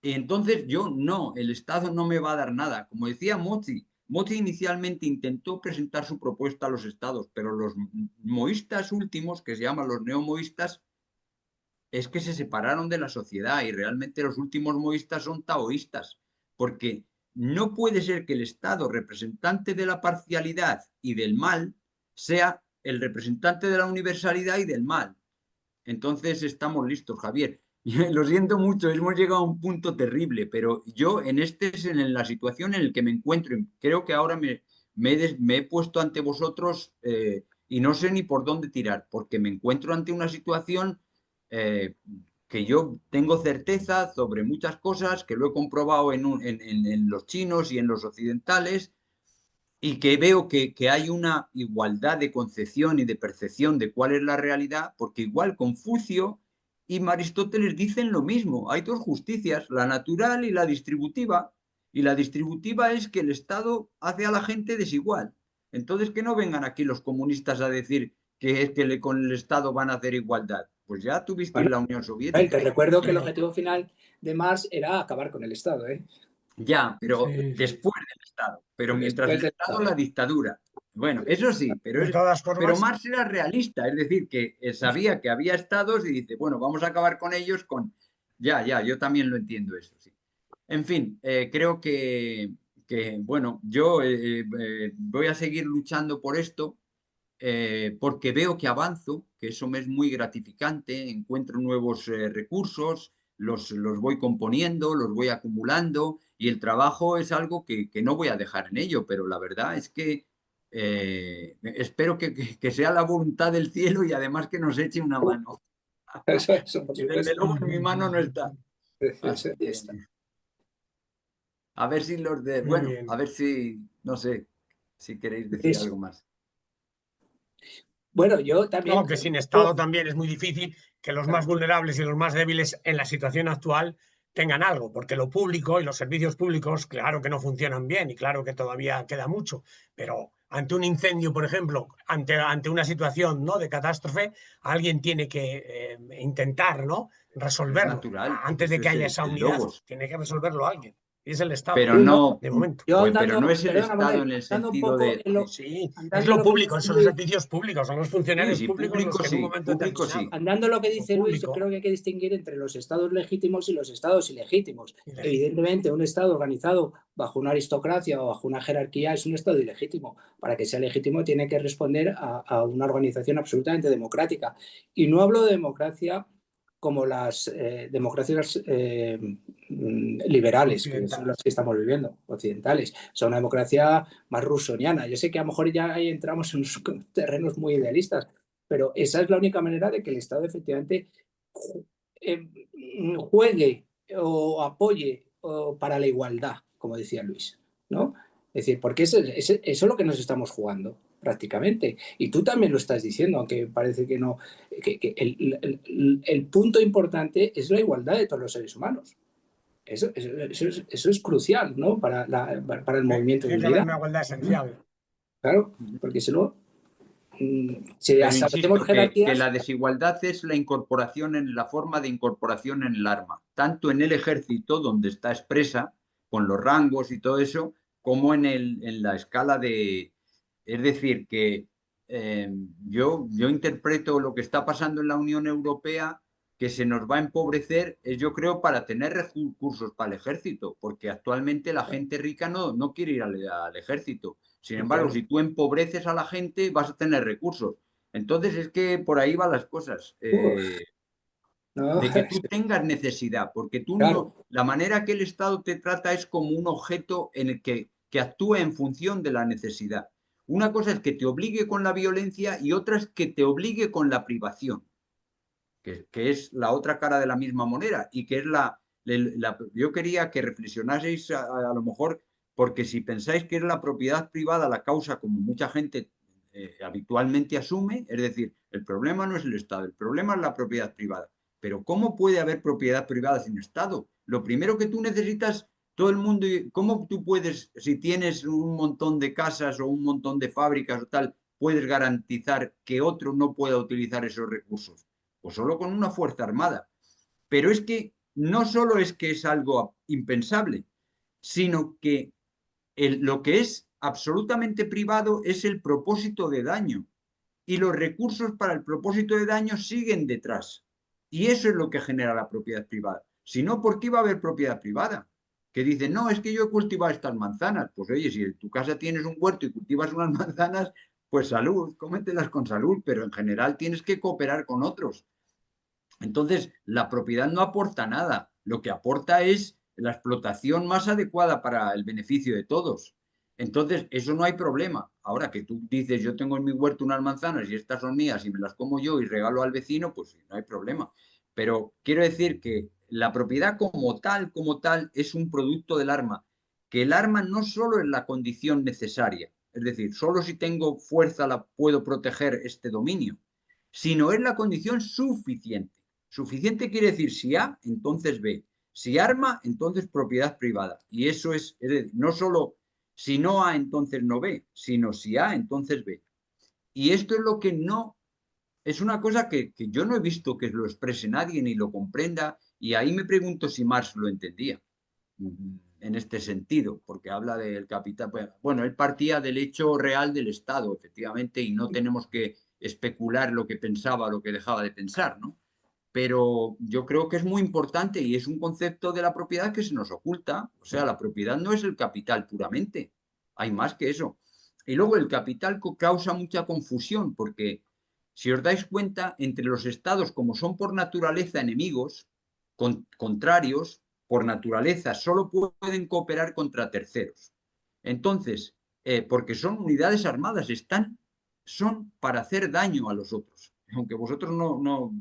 Y entonces el Estado no me va a dar nada. Como decía Mozi inicialmente intentó presentar su propuesta a los Estados, pero los moístas últimos, que se llaman los neomoístas, es que se separaron de la sociedad y realmente los últimos moístas son taoístas, porque no puede ser que el Estado, representante de la parcialidad y del mal, sea el representante de la universalidad y del mal. Entonces estamos listos, Javier. Lo siento mucho, hemos llegado a un punto terrible, pero yo en la situación en la que me encuentro, creo que ahora me he puesto ante vosotros y no sé ni por dónde tirar, porque me encuentro ante una situación que yo tengo certeza sobre muchas cosas, que lo he comprobado en los chinos y en los occidentales, y que veo que hay una igualdad de concepción y de percepción de cuál es la realidad, porque igual Confucio y Aristóteles dicen lo mismo. Hay dos justicias, la natural y la distributiva. Y la distributiva es que el Estado hace a la gente desigual. Entonces, que no vengan aquí los comunistas a decir que es que con el Estado van a hacer igualdad. Pues ya tuvisteis la Unión Soviética. Te recuerdo que el objetivo final de Marx era acabar con el Estado, ¿eh? Ya, pero Sí, sí. después del Estado. Pero mientras Después el del Estado, Estado. la dictadura. Bueno, eso sí, pero, De todas pero formas, Marx era realista, es decir, que sabía que había estados y dice, bueno, vamos a acabar con ellos con... Ya, yo también lo entiendo eso, sí. En fin, creo que bueno, yo voy a seguir luchando por esto porque veo que avanzo, que eso me es muy gratificante, encuentro nuevos recursos, los voy componiendo, los voy acumulando y el trabajo es algo que no voy a dejar en ello, pero la verdad es que espero que sea la voluntad del cielo y además que nos eche una mano. Eso, por Y desde supuesto. luego en mi mano no está. Eso Así que, está. a ver si los de... Muy Bueno, bien. a ver si, no sé, si queréis decir Eso. algo más. Bueno, yo también... No, que sin Estado también es muy difícil que los más vulnerables y los más débiles en la situación actual tengan algo, porque lo público y los servicios públicos, claro que no funcionan bien y claro que todavía queda mucho, pero ante un incendio, por ejemplo, ante una situación, ¿no?, de catástrofe, alguien tiene que intentar, ¿no?, Es resolverlo natural, antes de eso que es haya el esa unidad. logos. Tiene que resolverlo alguien. Y es el Estado, Pero Sí, no, no, de momento. yo pero no andando, es el perdona, Estado Manuel, en el andando un sentido poco de... en lo, Sí, es andando lo lo que público, dice son los Luis, servicios públicos, son los Sí, funcionarios sí, públicos los que en un momento público sí. determinado, andando lo que lo dice Luis, yo público. creo que hay que distinguir entre los estados legítimos y los estados ilegítimos. Evidentemente, un estado organizado bajo una aristocracia o bajo una jerarquía es un estado ilegítimo. Para que sea legítimo tiene que responder a una organización absolutamente democrática. Y no hablo de democracia como las democracias liberales, que son las que estamos viviendo, occidentales. O sea, una democracia más rusoniana. Yo sé que a lo mejor ya ahí entramos en unos terrenos muy idealistas, pero esa es la única manera de que el Estado efectivamente juegue o apoye para la igualdad, como decía Luis, ¿no? Es decir, porque eso es lo que nos estamos jugando prácticamente. Y tú también lo estás diciendo, aunque parece que no, que el punto importante es la igualdad de todos los seres humanos. Eso es crucial, ¿no?, para el movimiento de Tiene que haber unidad. una igualdad esencial. Claro, porque si no, si Pero establecemos insisto que jerarquías... la desigualdad es la incorporación en la forma de incorporación en el arma, tanto en el ejército, donde está expresa, con los rangos y todo eso, como en la escala de... Es decir, que yo interpreto lo que está pasando en la Unión Europea, que se nos va a empobrecer, es yo creo para tener recursos para el ejército, porque actualmente la gente rica no quiere ir al ejército. Sin embargo, Claro. si tú empobreces a la gente, vas a tener recursos. Entonces es que por ahí van las cosas. No, De que tú tengas necesidad, porque tú claro. no, la manera que el Estado te trata es como un objeto en el que actúa en función de la necesidad. Una cosa es que te obligue con la violencia y otra es que te obligue con la privación, que es la otra cara de la misma moneda y que es yo quería que reflexionaseis a lo mejor, porque si pensáis que es la propiedad privada la causa, como mucha gente habitualmente asume, es decir, el problema no es el Estado, el problema es la propiedad privada. Pero ¿cómo puede haber propiedad privada sin Estado? Lo primero que tú necesitas, todo el mundo, ¿cómo tú puedes, si tienes un montón de casas o un montón de fábricas o tal, puedes garantizar que otro no pueda utilizar esos recursos? O solo con una fuerza armada. Pero es que no solo es que es algo impensable, sino que lo que es absolutamente privado es el propósito de daño. Y los recursos para el propósito de daño siguen detrás. Y eso es lo que genera la propiedad privada. Si no, ¿por qué va a haber propiedad privada? Que dicen, no, es que yo he cultivado estas manzanas. Pues oye, si en tu casa tienes un huerto y cultivas unas manzanas, pues salud, cómetelas con salud, pero en general tienes que cooperar con otros. Entonces, la propiedad no aporta nada. Lo que aporta es la explotación más adecuada para el beneficio de todos. Entonces, eso no hay problema. Ahora que tú dices, yo tengo en mi huerto unas manzanas y estas son mías y me las como yo y regalo al vecino, pues no hay problema. Pero quiero decir que la propiedad como tal, es un producto del arma. Que el arma no solo es la condición necesaria, es decir, solo si tengo fuerza la puedo proteger este dominio, sino es la condición suficiente. Suficiente quiere decir si A, entonces B. Si arma, entonces propiedad privada. Y eso es decir, no solo si no A, entonces no B, sino si A, entonces B. Y esto es lo que no, es una cosa que yo no he visto que lo exprese nadie ni lo comprenda, y ahí me pregunto si Marx lo entendía en este sentido, porque habla del capital. Bueno, él partía del hecho real del Estado, efectivamente, y no tenemos que especular lo que pensaba o lo que dejaba de pensar, ¿no? Pero yo creo que es muy importante y es un concepto de la propiedad que se nos oculta. O sea, la propiedad no es el capital puramente, hay más que eso. Y luego el capital causa mucha confusión porque si os dais cuenta, entre los estados, como son por naturaleza enemigos, contrarios, por naturaleza, solo pueden cooperar contra terceros. Entonces, porque son unidades armadas, son para hacer daño a los otros, aunque vosotros no.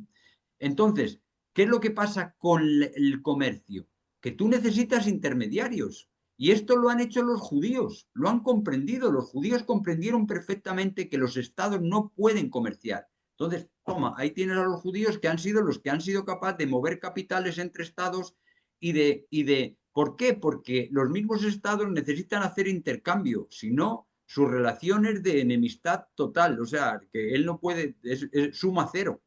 Entonces, ¿qué es lo que pasa con el comercio? Que tú necesitas intermediarios. Y esto lo han hecho los judíos, lo han comprendido. Los judíos comprendieron perfectamente que los estados no pueden comerciar. Entonces, toma, ahí tienes a los judíos que han sido los que han sido capaces de mover capitales entre estados ¿por qué? Porque los mismos estados necesitan hacer intercambio, si no, sus relaciones de enemistad total, o sea, que él no puede, es suma cero.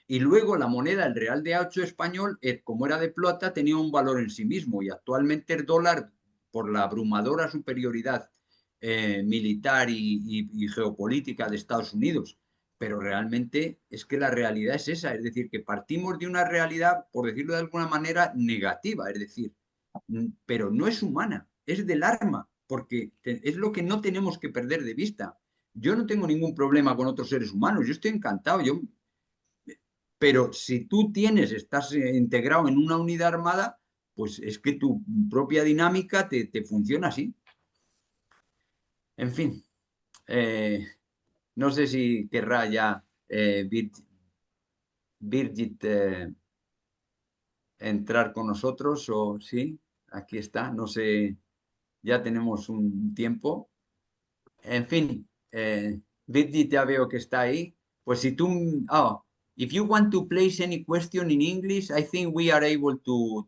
Y luego la moneda, el real de 8 español, como era de plata, tenía un valor en sí mismo, y actualmente el dólar, por la abrumadora superioridad militar y geopolítica de Estados Unidos, pero realmente es que la realidad es esa, es decir, que partimos de una realidad, por decirlo de alguna manera, negativa, es decir, pero no es humana, es del arma, porque es lo que no tenemos que perder de vista. Yo no tengo ningún problema con otros seres humanos, yo estoy encantado, pero si tú estás integrado en una unidad armada, pues es que tu propia dinámica te funciona así. En fin, no sé si querrá ya Birgit entrar con nosotros o sí, aquí está, no sé, ya tenemos un tiempo. En fin, Birgit ya veo que está ahí. Pues si tú, if you want to place any question in English, I think we are able to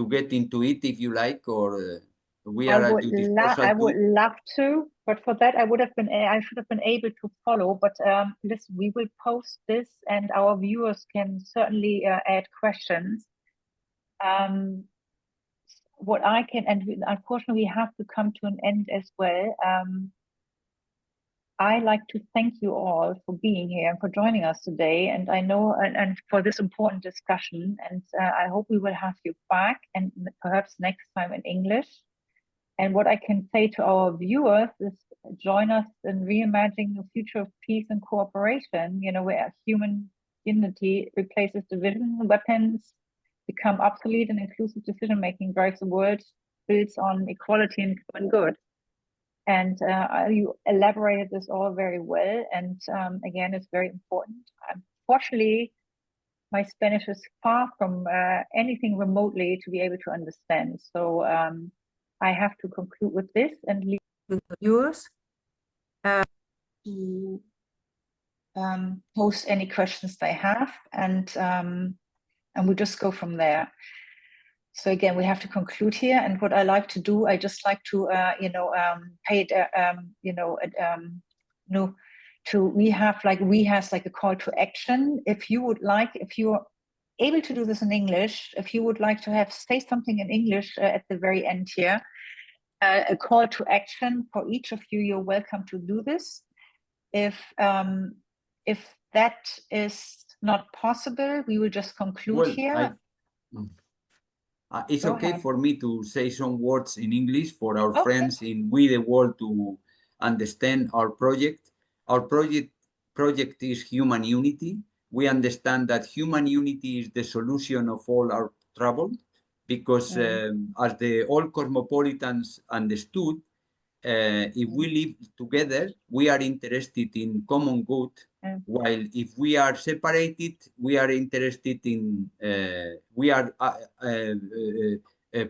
get into it if you like, or we are at your disposal. I would love to, but for that I should have been able to follow. But listen, we will post this, and our viewers can certainly add questions. What I can, and unfortunately we have to come to an end as well. I like to thank you all for being here and for joining us today. And I know, and for this important discussion. And I hope we will have you back, and perhaps next time in English. And what I can say to our viewers is join us in reimagining the future of peace and cooperation, where human unity replaces division, weapons become obsolete, and inclusive decision-making drives the world, builds on equality and common good. And you elaborated this all very well. And again, it's very important. Unfortunately, my Spanish is far from anything remotely to be able to understand. So I have to conclude with this and leave the viewers to post any questions they have, and we'll just go from there. So again, we have to conclude here. And what I like to do, I just like to, we have like a call to action. If you're able to do this in English, if you would like to say something in English at the very end here, a call to action for each of you, you're welcome to do this. If that is not possible, we will just conclude here. It's okay for me to say some words in English for our friends in We the World to understand our project. Our project is human unity. We understand that human unity is the solution of all our trouble, because as the old cosmopolitans understood, if we live together, we are interested in common good, while if we are separated, we are interested in, we are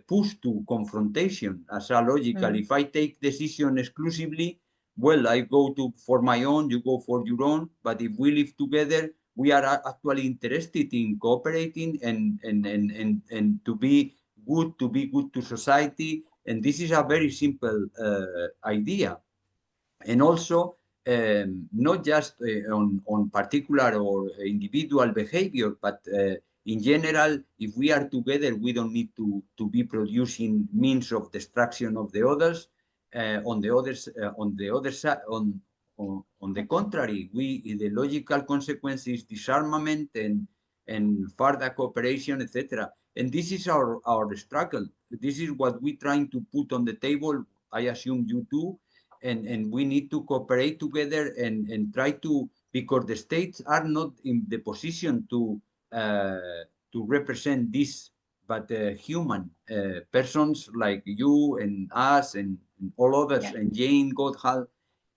pushed to confrontation as a logical. If I take decision exclusively, well, I go for my own, you go for your own, but if we live together, we are actually interested in cooperating and to be good to society. And this is a very simple idea. And also, not just on particular or individual behavior, but in general, if we are together, we don't need to be producing means of destruction of the others. On the contrary, the logical consequence is disarmament and further cooperation, etc. And this is our struggle. This is what we're trying to put on the table. I assume you too. And we need to cooperate together and try to, because the states are not in the position to represent this but human persons like you and us and all others, Yeah. and Jane Goodall.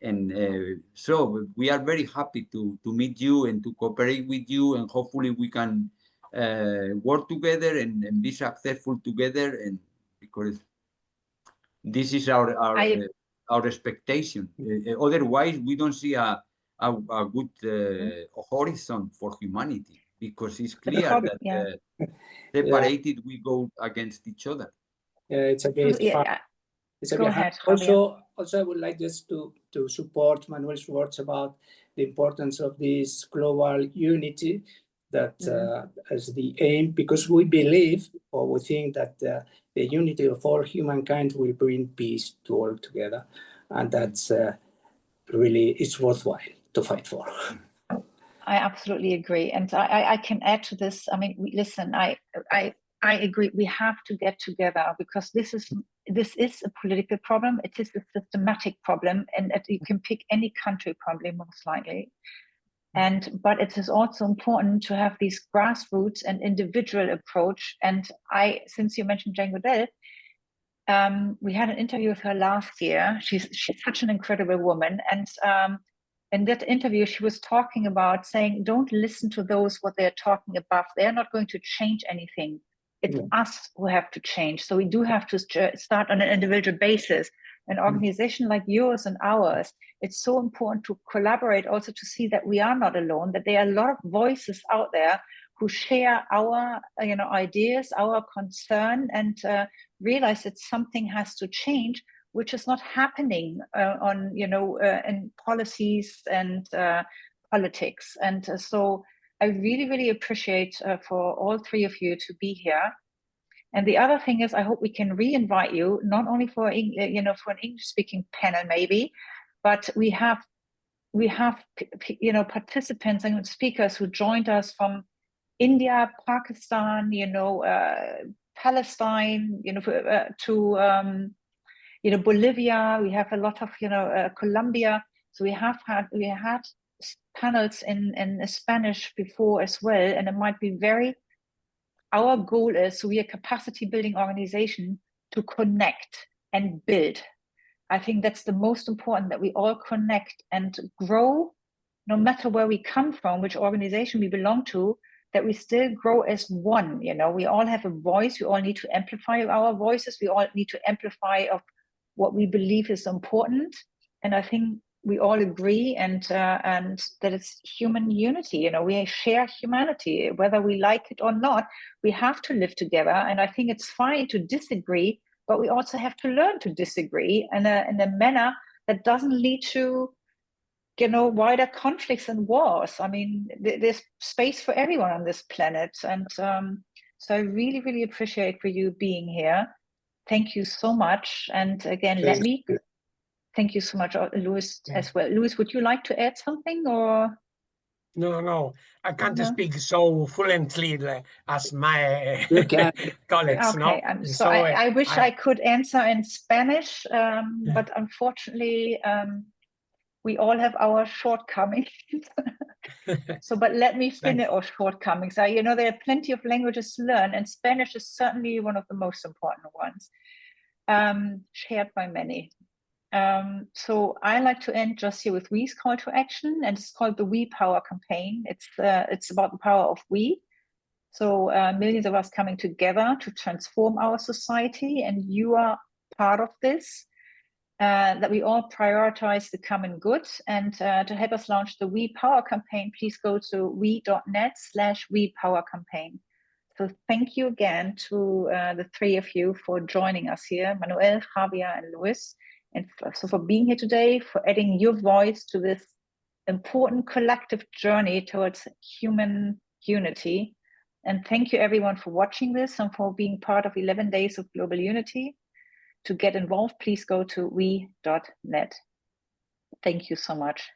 And so we are very happy to meet you and to cooperate with you, and hopefully we can work together and be successful together, and because this is our expectation. Otherwise, we don't see a good horizon for humanity, because it's clear that Yeah. separated we go against each other. It's a bit fun. It's a Go bit ahead, also, I would like just to support Manuel's words about the importance of this global unity that as the aim, because we believe or we think that the unity of all humankind will bring peace to all together, and that's really, it's worthwhile to fight for. I absolutely agree, and I can add to this. I mean, listen, I agree. We have to get together, because this is a political problem. It is a systematic problem, and you can pick any country probably most likely. But it is also important to have these grassroots and individual approach. And since you mentioned Jane Goodall, we had an interview with her last year. She's such an incredible woman, and in that interview, she was talking about saying, don't listen to those, what they're talking about. They're not going to change anything. It's us who have to change. So we do have to start on an individual basis. An organization like yours and ours, it's so important to collaborate, also to see that we are not alone, that there are a lot of voices out there who share our ideas, our concern, and realize that something has to change, which is not happening in policies and politics. And so I really, really appreciate for all three of you to be here. And the other thing is, I hope we can re-invite you, not only for an English-speaking panel maybe, but we have participants and speakers who joined us from India, Pakistan, Palestine, to Bolivia. We have a lot of Colombia. So we had panels in Spanish before as well, and it might be our goal is, so we are a capacity building organization, to connect and build. I think that's the most important, that we all connect and grow, no matter where we come from, which organization we belong to, that we still grow as one. We all have a voice. We all need to amplify our voices. We all need to amplify of what we believe is important. And I think we all agree, and that it's human unity. We share humanity, whether we like it or not. We have to live together, and I think it's fine to disagree, but we also have to learn to disagree in a manner that doesn't lead to wider conflicts and wars. I mean, there's space for everyone on this planet, and so I really, really appreciate for you being here. Thank you so much. And again, thank you so much, Luis, as well. Luis, would you like to add something, or? No, I can't speak so fluently as my colleagues. Okay, so I wish I could answer in Spanish, but unfortunately, we all have our shortcomings. But let me finish our shortcomings. There are plenty of languages to learn, and Spanish is certainly one of the most important ones, shared by many. So I like to end just here with We's call to action, and it's called the We Power campaign. It's about the power of we. So millions of us coming together to transform our society, and you are part of this. That we all prioritize the common good. And to help us launch the We Power campaign, please go to we.net/WePowerCampaign. So thank you again to the three of you for joining us here, Manuel, Javier, and Luis, and for being here today, for adding your voice to this important collective journey towards human unity. And thank you everyone for watching this and for being part of 11 Days of Global Unity. To get involved, please go to we.net. Thank you so much.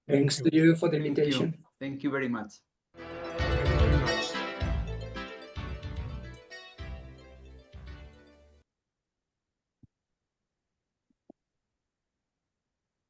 Thanks to you for the invitation. Thank you very much.